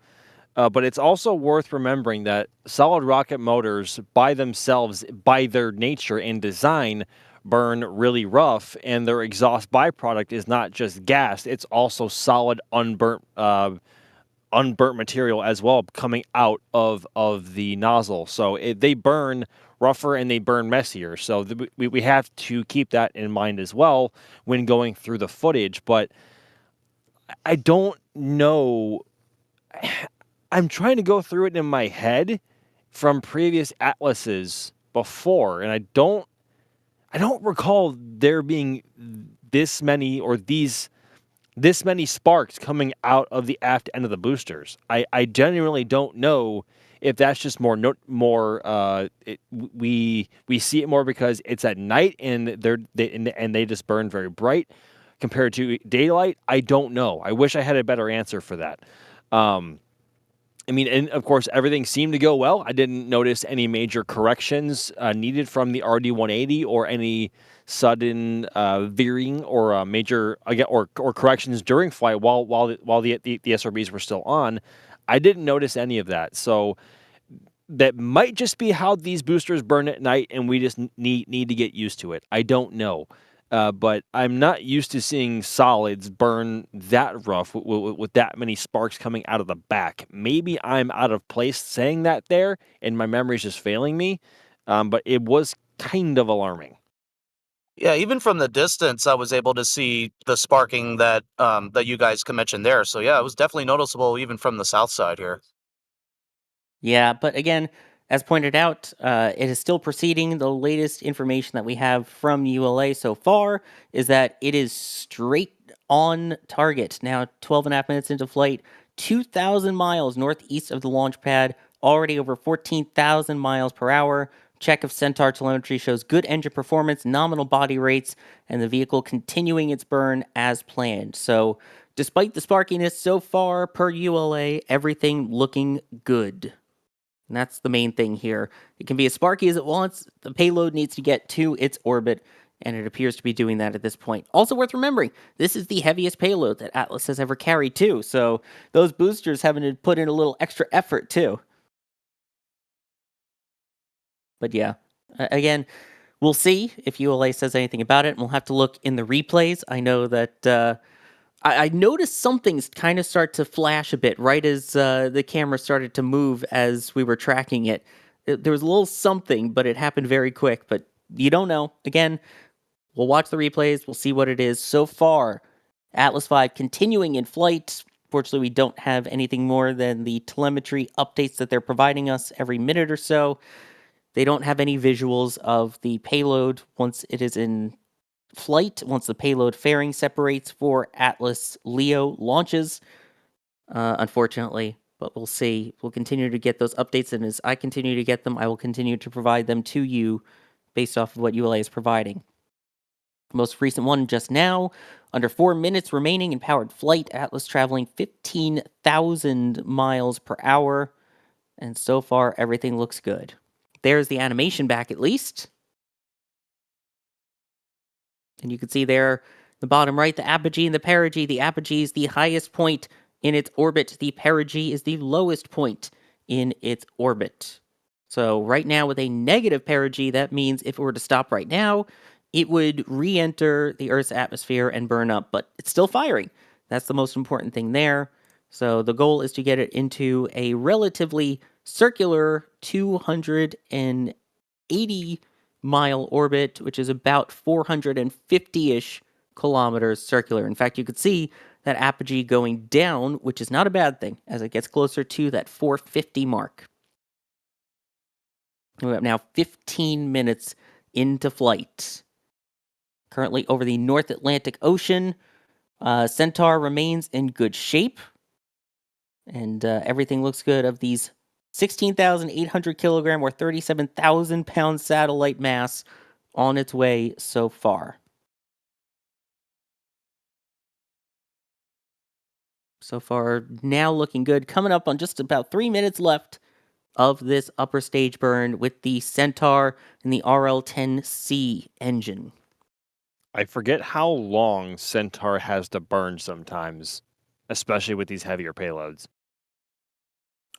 But it's also worth remembering that solid rocket motors by themselves, by their nature and design, burn really rough, and their exhaust byproduct is not just gas, it's also solid unburnt unburnt material as well coming out of the nozzle. So they burn rougher and they burn messier. So we have to keep that in mind as well when going through the footage. But I don't know. I'm trying to go through it in my head from previous atlases before, and I don't recall there being this many sparks coming out of the aft end of the boosters. I genuinely don't know if that's just we see it more because it's at night and they just burn very bright compared to daylight. I don't know. I wish I had a better answer for that. I mean, and of course, everything seemed to go well. I didn't notice any major corrections needed from the RD-180 or any sudden veering or major or corrections during flight while the SRBs were still on. I didn't notice any of that. So that might just be how these boosters burn at night, and we just need to get used to it. I don't know. But I'm not used to seeing solids burn that rough with that many sparks coming out of the back. Maybe I'm out of place saying that there, and my memory's just failing me. But it was kind of alarming. Yeah, even from the distance, I was able to see the sparking that that you guys mentioned there. So yeah, it was definitely noticeable even from the south side here. Yeah, but again, as pointed out, it is still proceeding. The latest information that we have from ULA so far is that it is straight on target. Now, 12 and a half minutes into flight, 2,000 miles northeast of the launch pad, already over 14,000 miles per hour. Check of Centaur telemetry shows good engine performance, nominal body rates, and the vehicle continuing its burn as planned. So, despite the sparkiness so far, per ULA, everything looking good. And that's the main thing here. It can be as sparky as it wants. The payload needs to get to its orbit, and it appears to be doing that at this point. Also worth remembering, this is the heaviest payload that Atlas has ever carried, too. So those boosters having to put in a little extra effort, too. But yeah, again, we'll see if ULA says anything about it, and we'll have to look in the replays. I know that I noticed something kind of start to flash a bit right as the camera started to move as we were tracking it. There was a little something, but it happened very quick. But you don't know. Again, we'll watch the replays. We'll see what it is. So far, Atlas 5 continuing in flight. Fortunately, we don't have anything more than the telemetry updates that they're providing us every minute or so. They don't have any visuals of the payload once it is in flight, once the payload fairing separates for Atlas Leo launches, unfortunately. But we'll see. We'll continue to get those updates, and as I continue to get them, I will continue to provide them to you based off of what ULA is providing. The most recent one just now, under 4 minutes remaining in powered flight, Atlas traveling 15,000 miles per hour, and so far everything looks good. There's the animation back at least. And you can see there, the bottom right, the apogee and the perigee. The apogee is the highest point in its orbit. The perigee is the lowest point in its orbit. So right now with a negative perigee, that means if it were to stop right now, it would re-enter the Earth's atmosphere and burn up, but it's still firing. That's the most important thing there. So the goal is to get it into a relatively circular 280 mile orbit, which is about 450-ish kilometers circular. In fact, you could see that apogee going down, which is not a bad thing, as it gets closer to that 450 mark. We're now 15 minutes into flight. Currently over the North Atlantic Ocean. Centaur remains in good shape. And everything looks good of these 16,800 kilogram or 37,000 pound satellite mass on its way so far. So far, now looking good. Coming up on just about 3 minutes left of this upper stage burn with the Centaur and the RL-10C engine. I forget how long Centaur has to burn sometimes, especially with these heavier payloads.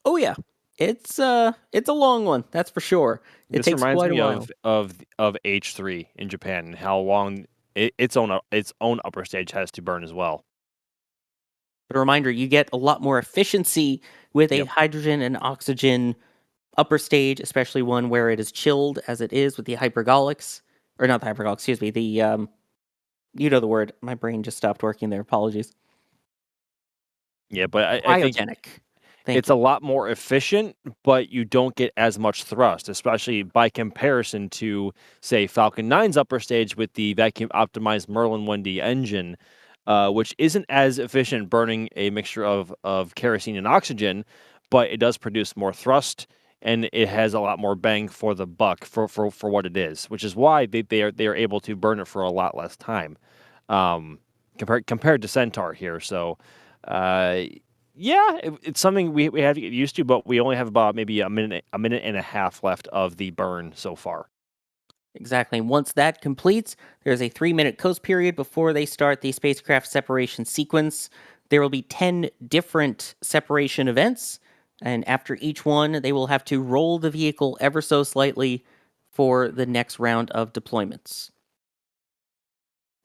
Oh yeah. It's a long one, that's for sure. It takes reminds quite me a while. of H3 in Japan and how long its own upper stage has to burn as well. But a reminder, you get a lot more efficiency with a Yep. hydrogen and oxygen upper stage, especially one where it is chilled as it is with the hypergolics. Or not the hypergolics, excuse me, the, you know the word. My brain just stopped working there. Apologies. Yeah, but I think Cryogenic. it's a lot more efficient, but you don't get as much thrust, especially by comparison to, say, Falcon 9's upper stage with the vacuum optimized Merlin 1D engine, which isn't as efficient burning a mixture of kerosene and oxygen, but it does produce more thrust and it has a lot more bang for the buck for what it is, which is why they are able to burn it for a lot less time, compared to Centaur here. So, yeah, it's something we have to get used to, but we only have about maybe a minute and a half left of the burn so far. Exactly. Once that completes, there's a 3-minute coast period before they start the spacecraft separation sequence. There will be 10 different separation events, and after each one, they will have to roll the vehicle ever so slightly for the next round of deployments.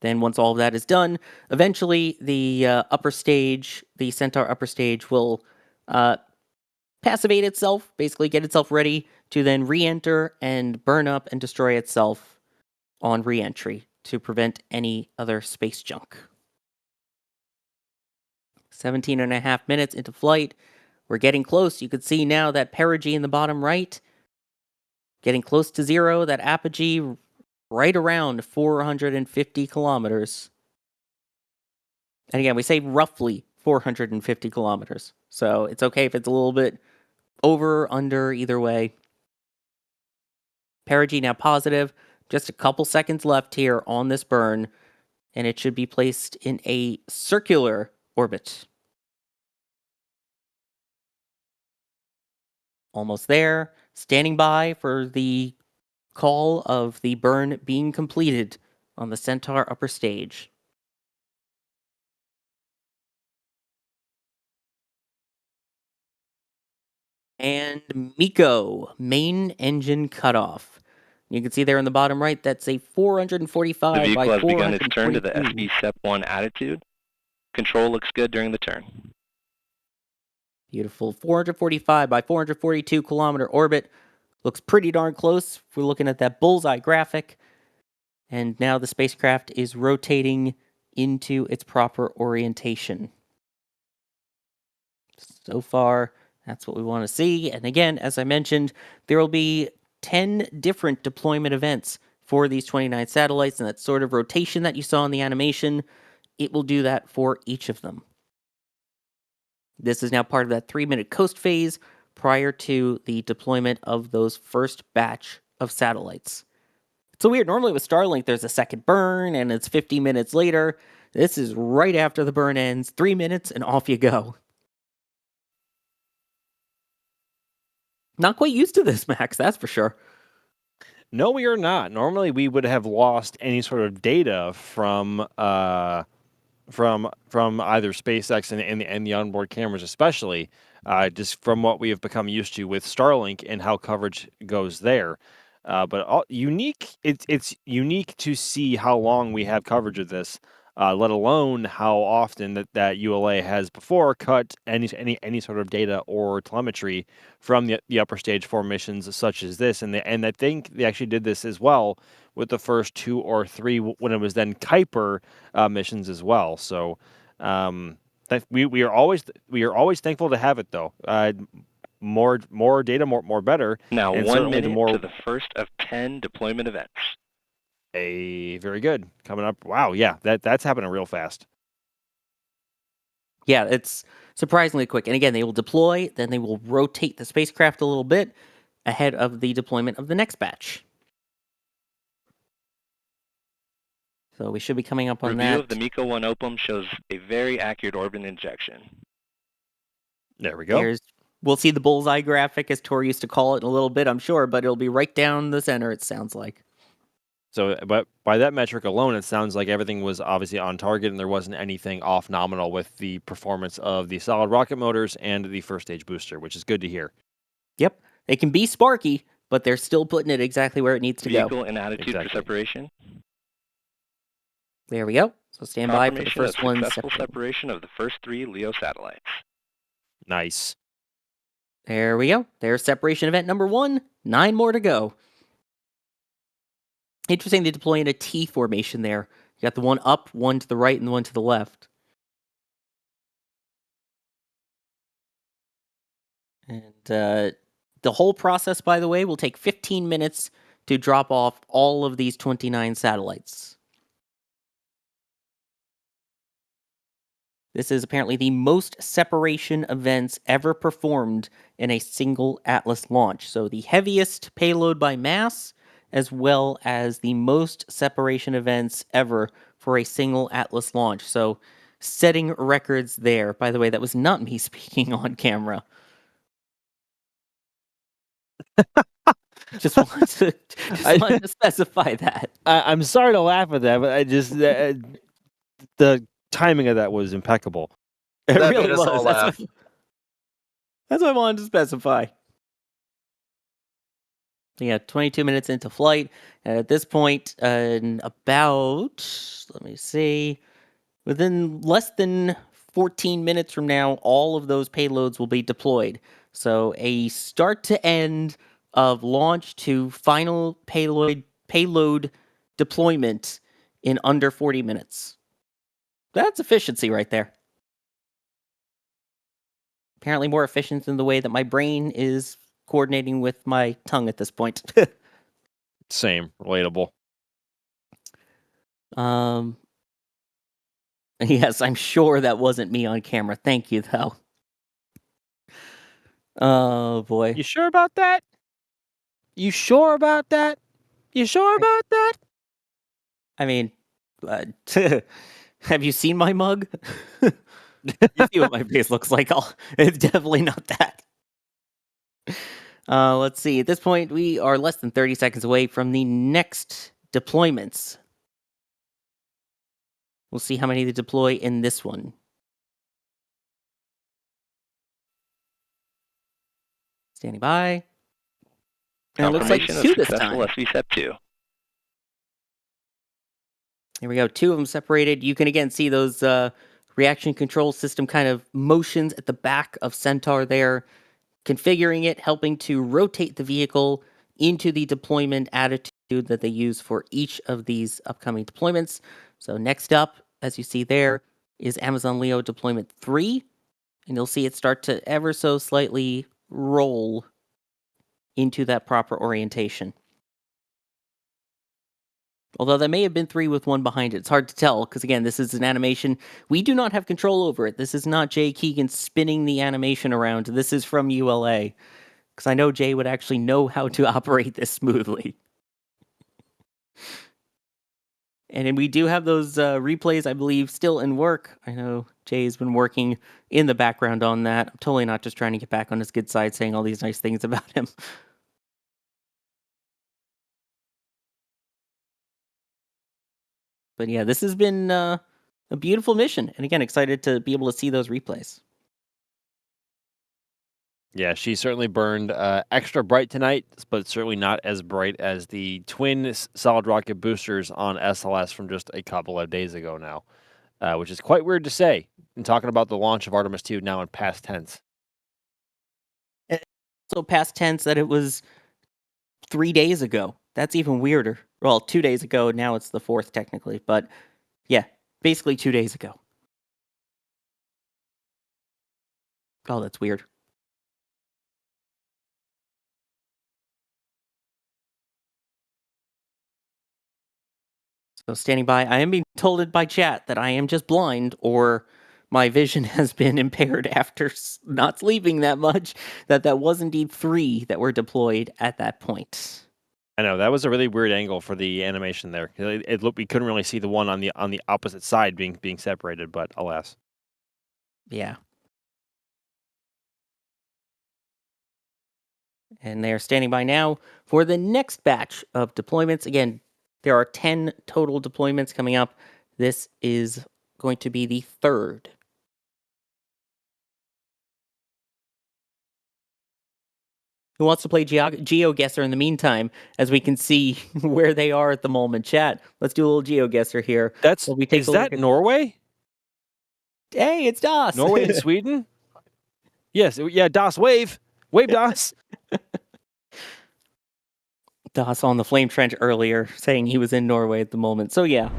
Then once all of that is done, eventually the upper stage, the Centaur upper stage, will passivate itself, basically get itself ready to then re-enter and burn up and destroy itself on re-entry to prevent any other space junk. 17 and a half minutes into flight. We're getting close. You can see now that perigee in the bottom right, getting close to zero, that apogee right around 450 kilometers. And again, we say roughly 450 kilometers. So it's okay if it's a little bit over, under, either way. Perigee now positive. Just a couple seconds left here on this burn, and it should be placed in a circular orbit. Almost there. Standing by for the call of the burn being completed on the Centaur upper stage. And MECO, main engine cutoff. You can see there in the bottom right, that's a 445 The vehicle by has begun its turn to the 442. SB Step 1 attitude. Control looks good during the turn. Beautiful. 445 by 442 kilometer orbit. Looks pretty darn close if we're looking at that bullseye graphic. And now the spacecraft is rotating into its proper orientation. So far, that's what we want to see. And again, as I mentioned, there will be 10 different deployment events for these 29 satellites, and that sort of rotation that you saw in the animation, it will do that for each of them. This is now part of that 3-minute coast phase prior to the deployment of those first batch of satellites. It's so weird. Normally with Starlink, there's a second burn, and it's 50 minutes later. This is right after the burn ends, 3 minutes, and off you go. Not quite used to this, Max, that's for sure. No, we are not. Normally, we would have lost any sort of data from either SpaceX and the onboard cameras, especially just from what we have become used to with Starlink and how coverage goes there. But it's unique to see how long we have coverage of this, let alone how often that ULA has before cut any sort of data or telemetry from the upper stage for missions such as this. And I think they actually did this as well with the first 2 or 3 when it was then Kuiper missions as well. So we are always thankful to have it though. More data, more better. Now and 1 minute to the first of 10 deployment events. Very good. Coming up. Wow, yeah, that's happening real fast. Yeah, it's surprisingly quick. And again, they will deploy, then they will rotate the spacecraft a little bit ahead of the deployment of the next batch. So we should be coming up on Review that. of the MECO 1 OPUM shows a very accurate orbit injection. There we go. We'll see the bullseye graphic, as Tor used to call it, in a little bit, I'm sure, but it'll be right down the center, it sounds like. So, but by that metric alone, it sounds like everything was obviously on target and there wasn't anything off nominal with the performance of the solid rocket motors and the first stage booster, which is good to hear. Yep. They can be sparky, but they're still putting it exactly where it needs to go. Vehicle in attitude for separation. There we go. So stand by for the Confirmation of first one. successful separation of the first 3 LEO satellites. Nice. There we go. There's separation event number 1. 9 more to go. Interesting to deploy in a T formation there. You got the one up, one to the right, and the one to the left. And the whole process, by the way, will take 15 minutes to drop off all of these 29 satellites. This is apparently the most separation events ever performed in a single Atlas launch. So the heaviest payload by mass, as well as the most separation events ever for a single Atlas launch. So setting records there. By the way, that was not me speaking on camera. Just wanted to specify that. I'm sorry to laugh at that, but I just the timing of that was impeccable. It That really made us all was. laugh. That's what I wanted to specify. Yeah, 22 minutes into flight. And at this point, let me see, within less than 14 minutes from now, all of those payloads will be deployed. So a start to end of launch to final payload deployment in under 40 minutes. That's efficiency right there. Apparently more efficient than the way that my brain is coordinating with my tongue at this point. Same, relatable. Yes, I'm sure that wasn't me on camera. Thank you, though. Oh, boy. You sure about that? You sure about that? You sure about that? I mean, have you seen my mug? You see what my face looks like. It's definitely not that. Let's see. At this point, we are less than 30 seconds away from the next deployments. We'll see how many they deploy in this one. Standing by. And it looks like Confirmation of 2 this successful time. SVSEP-2. Here we go. 2 of them separated. You can again see those reaction control system kind of motions at the back of Centaur there, configuring it, helping to rotate the vehicle into the deployment attitude that they use for each of these upcoming deployments. So next up, as you see there, is Amazon Leo deployment 3, and you'll see it start to ever so slightly roll into that proper orientation. Although that may have been 3 with 1 behind it. It's hard to tell, because again, this is an animation. We do not have control over it. This is not Jay Keegan spinning the animation around. This is from ULA, because I know Jay would actually know how to operate this smoothly. And then we do have those replays, I believe, still in work. I know Jay's been working in the background on that. I'm totally not just trying to get back on his good side saying all these nice things about him. But yeah, this has been a beautiful mission. And again, excited to be able to see those replays. Yeah, she certainly burned extra bright tonight, but certainly not as bright as the twin solid rocket boosters on SLS from just a couple of days ago now, which is quite weird to say in talking about the launch of Artemis 2 now in past tense. So past tense that it was 3 days ago. That's even weirder. Well, 2 days ago. Now it's the 4th technically, but yeah, basically 2 days ago. Oh, that's weird. So standing by, I am being told by chat that I am just blind or my vision has been impaired after not sleeping that much, that was indeed 3 that were deployed at that point. I know that was a really weird angle for the animation there. It looked, we couldn't really see the one on the opposite side being separated, but alas. Yeah. And they're standing by now for the next batch of deployments. Again, there are 10 total deployments coming up. This is going to be the 3rd. Who wants to play GeoGuessr in the meantime, as we can see where they are at the moment? Chat, let's do a little GeoGuessr here. Is that Norway? Hey, it's Das. Norway and Sweden? Yes, yeah, Das, wave. Wave, Das. Das on the Flame Trench earlier, saying he was in Norway at the moment. So yeah.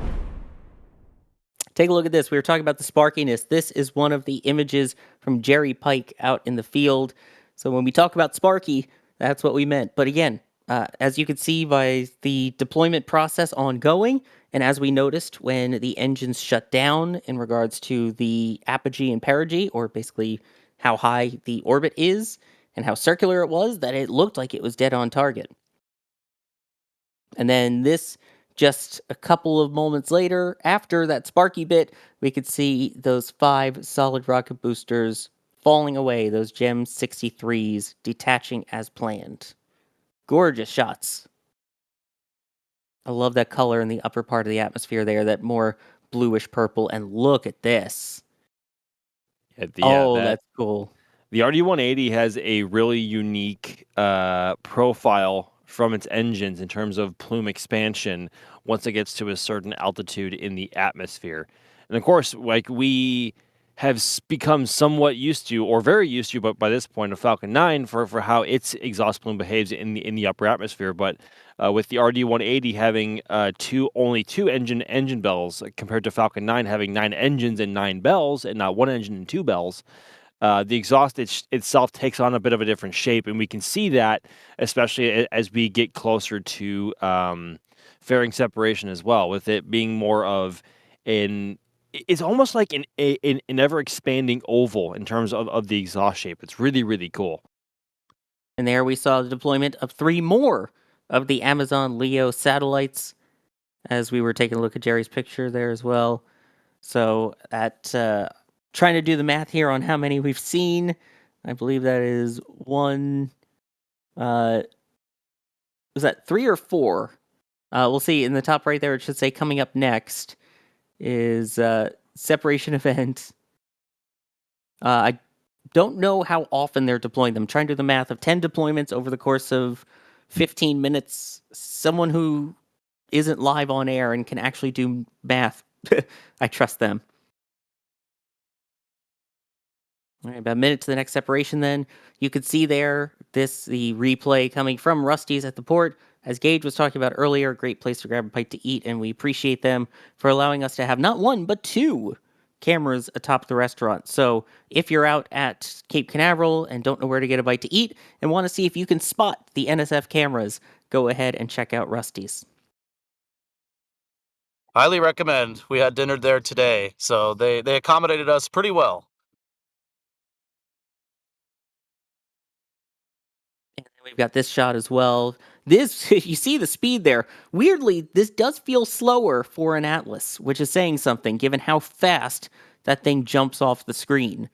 Take a look at this. We were talking about the sparkiness. This is one of the images from Jerry Pike out in the field. So when we talk about sparky, that's what we meant. But again, as you can see by the deployment process ongoing, and as we noticed when the engines shut down in regards to the apogee and perigee, or basically how high the orbit is and how circular it was, that it looked like it was dead on target. And then this, just a couple of moments later, after that sparky bit, we could see those 5 solid rocket boosters falling away, those GEM 63s detaching as planned. Gorgeous shots. I love that color in the upper part of the atmosphere there, that more bluish purple, and look at this. That's cool. The RD-180 has a really unique profile from its engines in terms of plume expansion once it gets to a certain altitude in the atmosphere. And of course, like we have become somewhat used to, or very used to, but by this point, of Falcon 9 for how its exhaust plume behaves in the upper atmosphere. But with the RD-180 having only two engine bells compared to Falcon 9 having 9 engines and 9 bells, and not 1 engine and 2 bells, the exhaust itself takes on a bit of a different shape, and we can see that especially as we get closer to fairing separation as well, with it being more of it's almost like an ever-expanding oval in terms of the exhaust shape. It's really, really cool. And there we saw the deployment of 3 more of the Amazon Leo satellites, as we were taking a look at Jerry's picture there as well. So at trying to do the math here on how many we've seen, I believe that is 1. Was that 3 or 4? We'll see in the top right there. It should say coming up next is separation event. I don't know how often they're deploying them. I'm trying to do the math of 10 deployments over the course of 15 minutes. Someone who isn't live on air and can actually do math, I trust them. All right, about a minute to the next separation then. You could see there, the replay coming from Rusty's at the port. As Gage was talking about earlier, a great place to grab a bite to eat, and we appreciate them for allowing us to have not 1, but 2 cameras atop the restaurant. So if you're out at Cape Canaveral and don't know where to get a bite to eat and want to see if you can spot the NSF cameras, go ahead and check out Rusty's. Highly recommend. We had dinner there today, so they accommodated us pretty well. And then we've got this shot as well. This, you see the speed there. Weirdly, this does feel slower for an Atlas, which is saying something, given how fast that thing jumps off the screen.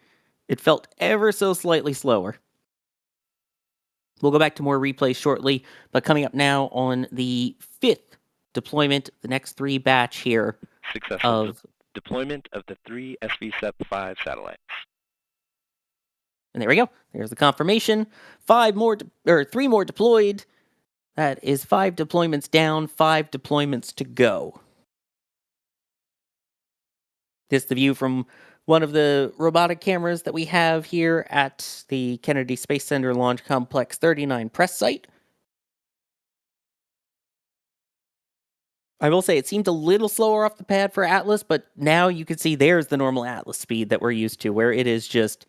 It felt ever so slightly slower. We'll go back to more replays shortly, but coming up now on the 5th deployment, the next 3 batch here. Successful deployment of the 3 SV-5 satellites. And there we go. There's the confirmation. 3 more deployed. That is 5 deployments down, 5 deployments to go. This is the view from one of the robotic cameras that we have here at the Kennedy Space Center Launch Complex 39 press site. I will say it seemed a little slower off the pad for Atlas, but now you can see there's the normal Atlas speed that we're used to, where it is just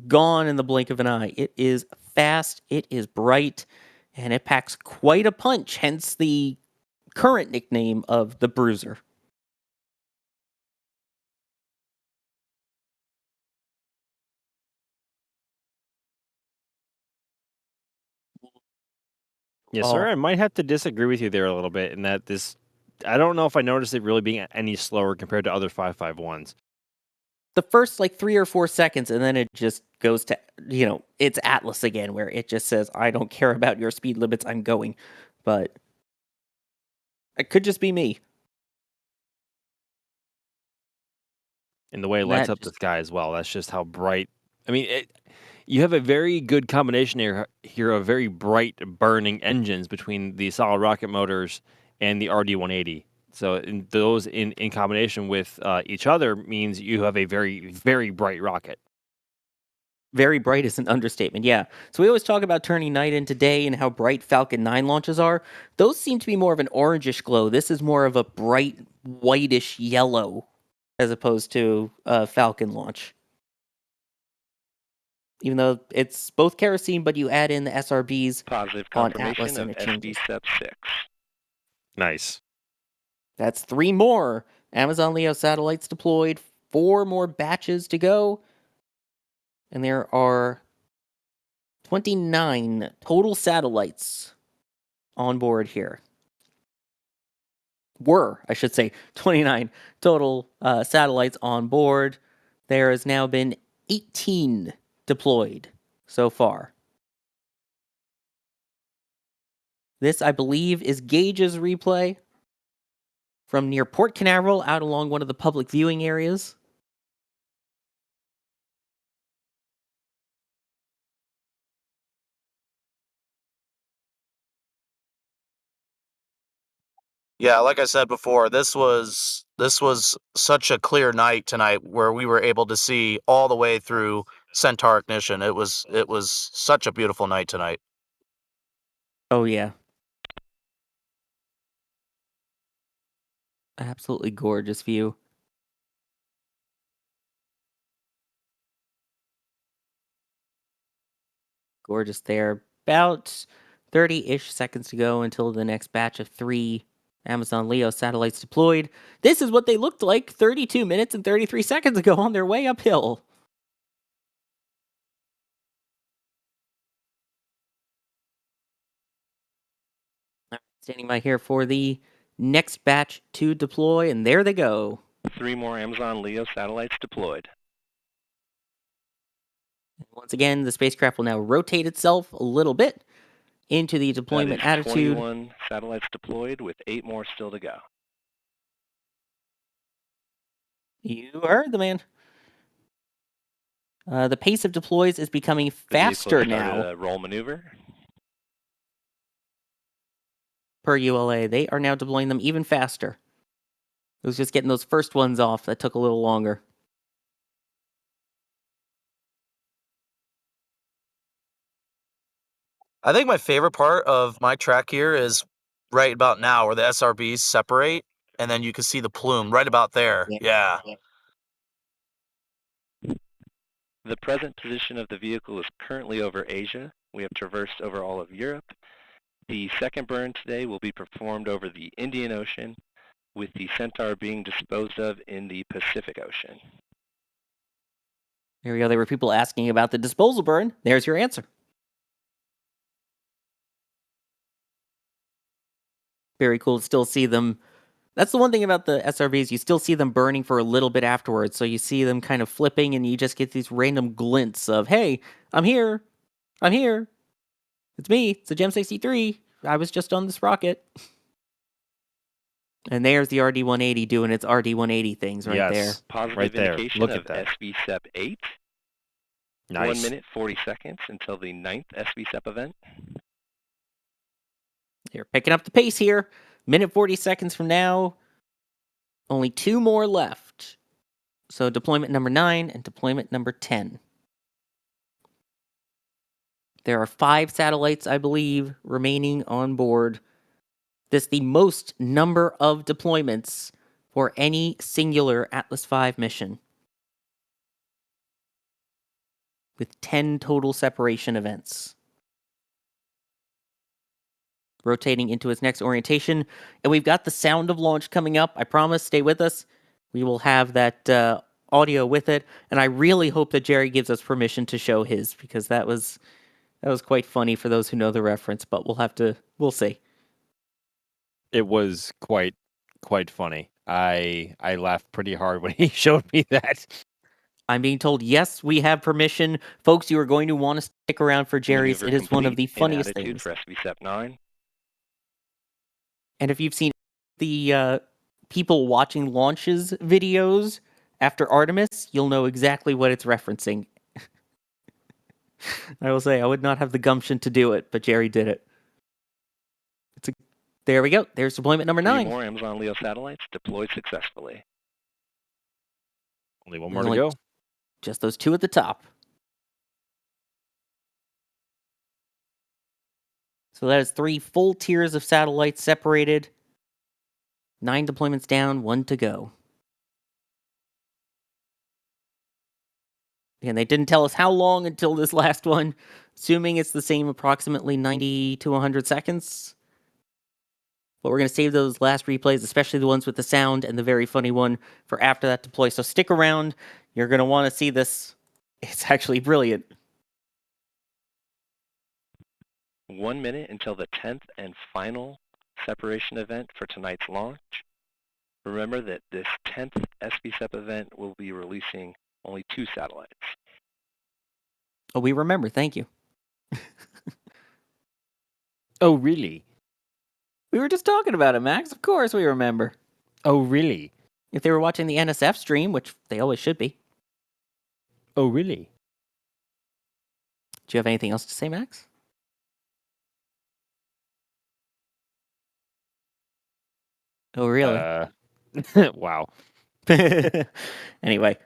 gone in the blink of an eye. It is fast, it is bright, and it packs quite a punch, hence the current nickname of the Bruiser. Yes, sir. I might have to disagree with you there a little bit in that I don't know if I noticed it really being any slower compared to other 551s. The first 3 or 4 seconds, and then it just goes to, it's Atlas again, where it just says, I don't care about your speed limits, I'm going. But it could just be me. And the way it lights up the sky as well. That's just how bright. I mean, You have a very good combination here of very bright burning engines between the solid rocket motors and the RD-180. So those in combination with each other means you have a very, very bright rocket. Very bright is an understatement, yeah. So we always talk about turning night into day and how bright Falcon 9 launches are. Those seem to be more of an orangish glow. This is more of a bright whitish yellow as opposed to a Falcon launch. Even though it's both kerosene, but you add in the SRBs Positive on confirmation Atlas and of it changes. SB-SEP-6. Nice. That's 3 more Amazon LEO satellites deployed, 4 more batches to go. And there are 29 total satellites on board here. I should say, 29 total satellites on board. There has now been 18 deployed so far. This, I believe, is Gage's replay from near Port Canaveral out along one of the public viewing areas. Yeah, like I said before, this was such a clear night tonight where we were able to see all the way through Centaur ignition. It was such a beautiful night tonight. Oh yeah. Absolutely gorgeous view. Gorgeous there. About 30-ish seconds to go until the next batch of 3 Amazon LEO satellites deployed. This is what they looked like 32 minutes and 33 seconds ago on their way uphill. Standing by here for the next batch to deploy, and there they go. 3 more Amazon LEO satellites deployed. Once again, the spacecraft will now rotate itself a little bit into the deployment That is attitude. 21 satellites deployed with 8 more still to go. You heard the man. The pace of deploys is becoming faster now. A roll maneuver. Per ULA, they are now deploying them even faster. It was just getting those first ones off that took a little longer. I think my favorite part of my track here is right about now where the SRBs separate and then you can see the plume right about there. Yeah. The present position of the vehicle is currently over Asia. We have traversed over all of Europe. The second burn today will be performed over the Indian Ocean, with the Centaur being disposed of in the Pacific Ocean. Here we go. There were people asking about the disposal burn. There's your answer. Very cool to still see them. That's the one thing about the SRVs. You still see them burning for a little bit afterwards. So you see them kind of flipping and you just get these random glints of, hey, I'm here. I'm here. It's me. It's the Gem 63. I was just on this rocket. And there's the RD-180 doing its RD-180 things right there. Positive right there. indication Look of at that. SB-SEP-8. Nice. 1 minute, 40 seconds until the 9th SB-SEP event. You're picking up the pace here. Minute 40 seconds from now. Only 2 more left. So deployment number 9 and deployment number 10. There are 5 satellites, I believe, remaining on board. This is the most number of deployments for any singular Atlas V mission, with 10 total separation events. Rotating into its next orientation, and we've got the sound of launch coming up. I promise, stay with us. We will have that audio with it, and I really hope that Jerry gives us permission to show his, because that was quite funny for those who know the reference, but we'll see. It was quite funny. I laughed pretty hard when he showed me that. I'm being told, yes, we have permission. Folks, you are going to want to stick around for Jerry's. It is one of the funniest things. For SB-SEP-9. And if you've seen the people watching launches videos after Artemis, you'll know exactly what it's referencing. I will say I would not have the gumption to do it, but Jerry did it. There we go. There's deployment number 3 9. more Amazon LEO satellites deployed successfully. Only one more to go. Just those 2 at the top. So that is 3 full tiers of satellites separated. 9 deployments down, 1 to go. And they didn't tell us how long until this last one. Assuming it's the same, approximately 90 to 100 seconds. But we're going to save those last replays, especially the ones with the sound and the very funny one, for after that deploy. So stick around. You're going to want to see this. It's actually brilliant. 1 minute until the 10th and final separation event for tonight's launch. Remember that this 10th SBSEP event will be releasing only 2 satellites. Oh, we remember. Thank you. Oh, really? We were just talking about it, Max. Of course we remember. Oh, really? If they were watching the NSF stream, which they always should be. Oh, really? Do you have anything else to say, Max? Oh, really? Wow. Anyway,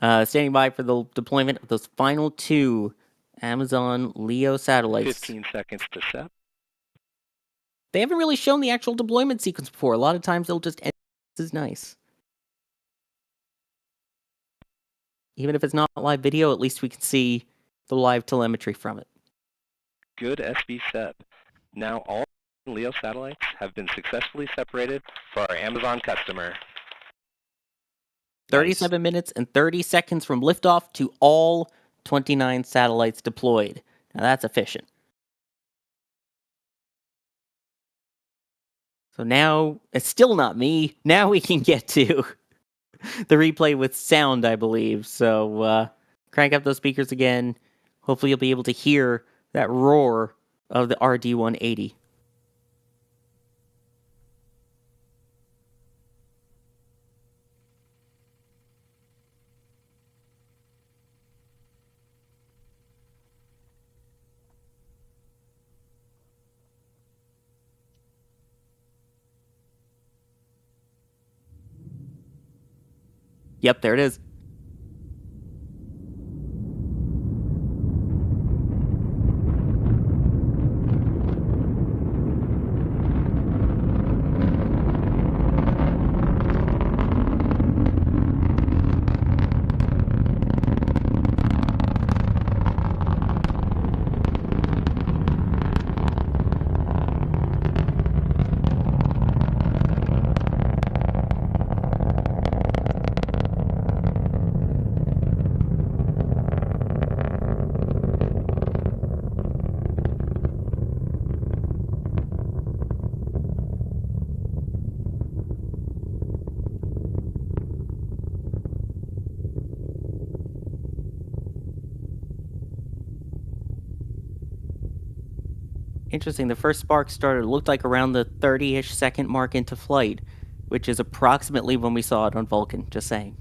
standing by for the deployment of those final 2 Amazon LEO satellites. 15 seconds to SEP. They haven't really shown the actual deployment sequence before. A lot of times they'll just end. This is nice. Even if it's not live video, at least we can see the live telemetry from it. Good SBSEP. Now all LEO satellites have been successfully separated for our Amazon customer. 37 minutes and 30 seconds from liftoff to all 29 satellites deployed. Now that's efficient. So now, it's still not me. Now we can get to the replay with sound, I believe. So crank up those speakers again. Hopefully you'll be able to hear that roar of the RD-180. Yep, there it is. Interesting, the first spark started, looked like around the 30-ish second mark into flight, which is approximately when we saw it on Vulcan, just saying.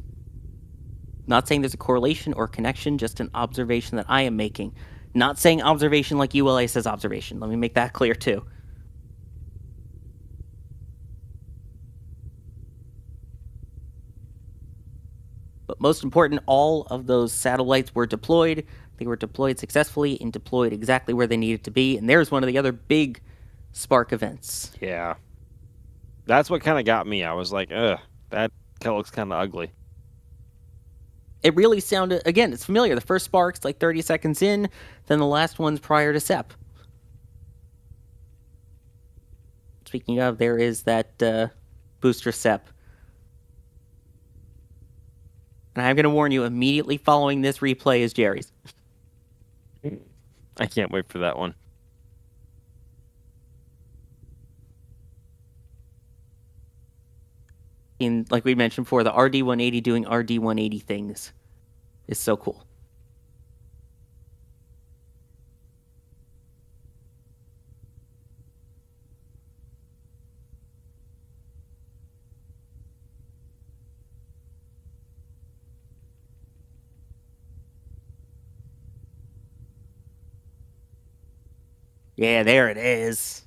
Not saying there's a correlation or connection, just an observation that I am making. Not saying observation like ULA says observation. Let me make that clear too. But most important, all of those satellites were deployed. They were deployed successfully and deployed exactly where they needed to be. And there's one of the other big spark events. Yeah. That's what kind of got me. I was like, ugh, that looks kind of ugly. It really sounded, again, it's familiar. The first spark's like 30 seconds in, then the last one's prior to SEP. Speaking of, there is that booster SEP. And I'm going to warn you, immediately following this replay is Jerry's. I can't wait for that one. Like we mentioned before, the RD-180 doing RD-180 things is so cool. Yeah, there it is.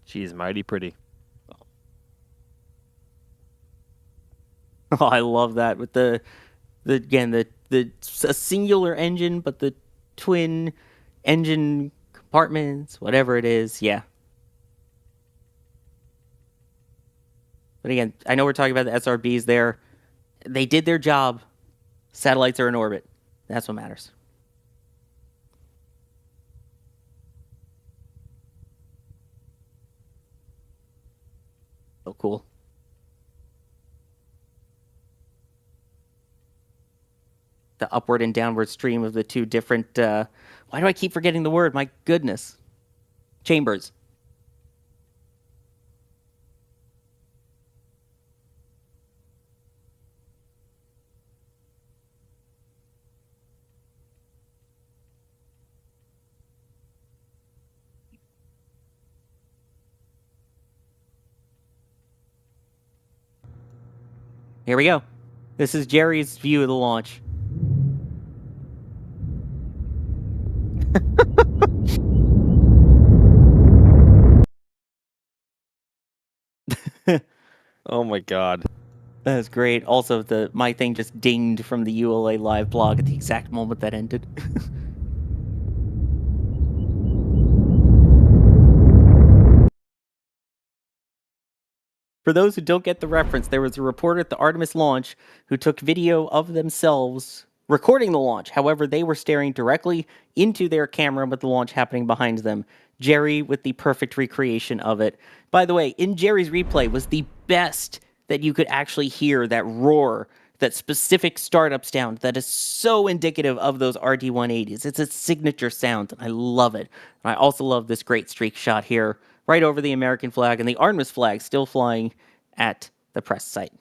She's mighty pretty. Oh, I love that with the a singular engine, but the twin engine compartments, whatever it is, yeah. But again, I know we're talking about the SRBs there. They did their job. Satellites are in orbit. That's what matters. So cool. The upward and downward stream of the two different, why do I keep forgetting the word? My goodness. Chambers. Here we go. This is Jerry's view of the launch. Oh my god. That is great. Also, my thing just dinged from the ULA live blog at the exact moment that ended. For those who don't get the reference, there was a reporter at the Artemis launch who took video of themselves recording the launch. However, they were staring directly into their camera with the launch happening behind them. Jerry with the perfect recreation of it. By the way, in Jerry's replay was the best that you could actually hear, that roar, that specific startup sound that is so indicative of those RD-180s. It's a signature sound, and I love it. And I also love this great streak shot here, right over the American flag, and the Artemis flag still flying at the press site.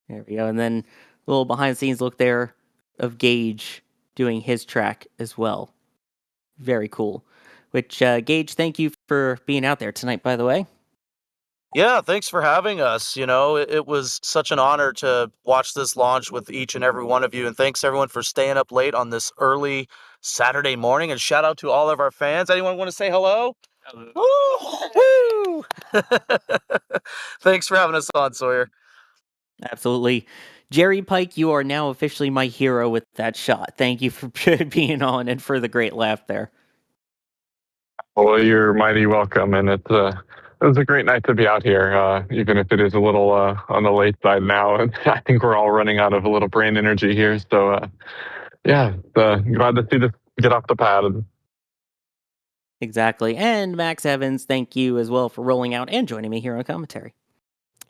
There we go. And then a little behind-the-scenes look there of Gage doing his track as well. Very cool. Which, Gage, thank you for being out there tonight, by the way. Yeah, thanks for having us. You know, it was such an honor to watch this launch with each and every one of you. And thanks everyone for staying up late on this early Saturday morning. And shout out to all of our fans. Anyone want to say hello? Hello. Woo! Thanks for having us on, Sawyer. Absolutely. Jerry Pike, you are now officially my hero with that shot. Thank you for being on and for the great laugh there. Well, you're mighty welcome, and it was a great night to be out here, even if it is a little on the late side now. And I think we're all running out of a little brain energy here. So, yeah, glad to see this get off the pad. Exactly. And Max Evans, thank you as well for rolling out and joining me here on commentary.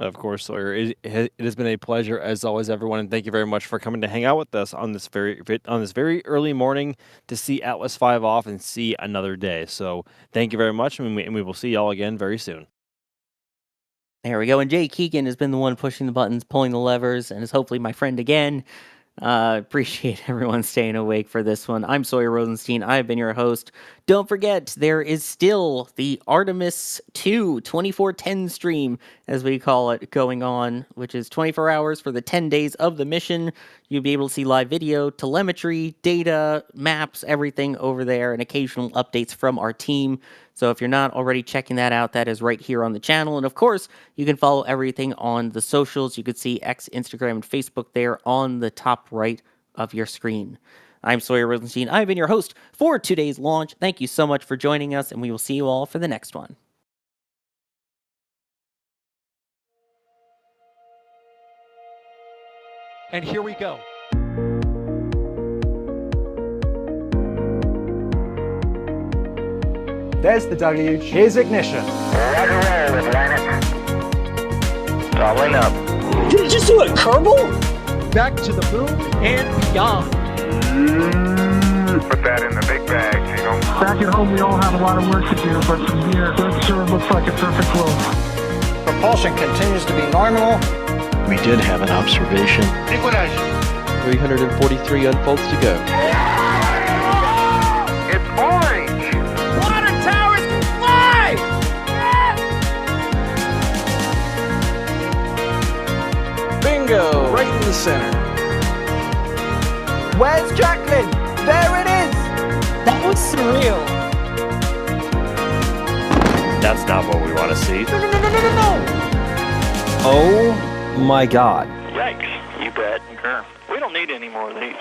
Of course, Sawyer. It has been a pleasure as always, everyone, and thank you very much for coming to hang out with us on this very early morning to see Atlas 5 off and see another day. So thank you very much, and we will see y'all again very soon. There we go. And Jay Keegan has been the one pushing the buttons, pulling the levers, and is hopefully my friend again. Appreciate everyone staying awake for this one. I'm Sawyer Rosenstein. I've been your host. Don't forget, there is still the Artemis 2 2410 stream, as we call it, going on, which is 24 hours for the 10 days of the mission. You'll be able to see live video, telemetry, data, maps, everything over there, and occasional updates from our team. So if you're not already checking that out, that is right here on the channel. And of course, you can follow everything on the socials. You can see X, Instagram, and Facebook there on the top right of your screen. I'm Sawyer Rosenstein. I've been your host for today's launch. Thank you so much for joining us, and we will see you all for the next one. And here we go. There's the W. Here's ignition. Doubling up. Did it just do a Kerbal? Back to the moon and beyond. Put that in the big bag, Jingle. Back at home, we all have a lot of work to do, but from here, it sure looks like a perfect flow. Propulsion continues to be nominal. We did have an observation. Inclination. 343 unfolds to go. It's orange. Water towers can fly! the center. Where's Jacqueline? There it is! That was surreal. That's not what we want to see. No! Oh my god. Yikes. You bet. Concur. We don't need any more of these.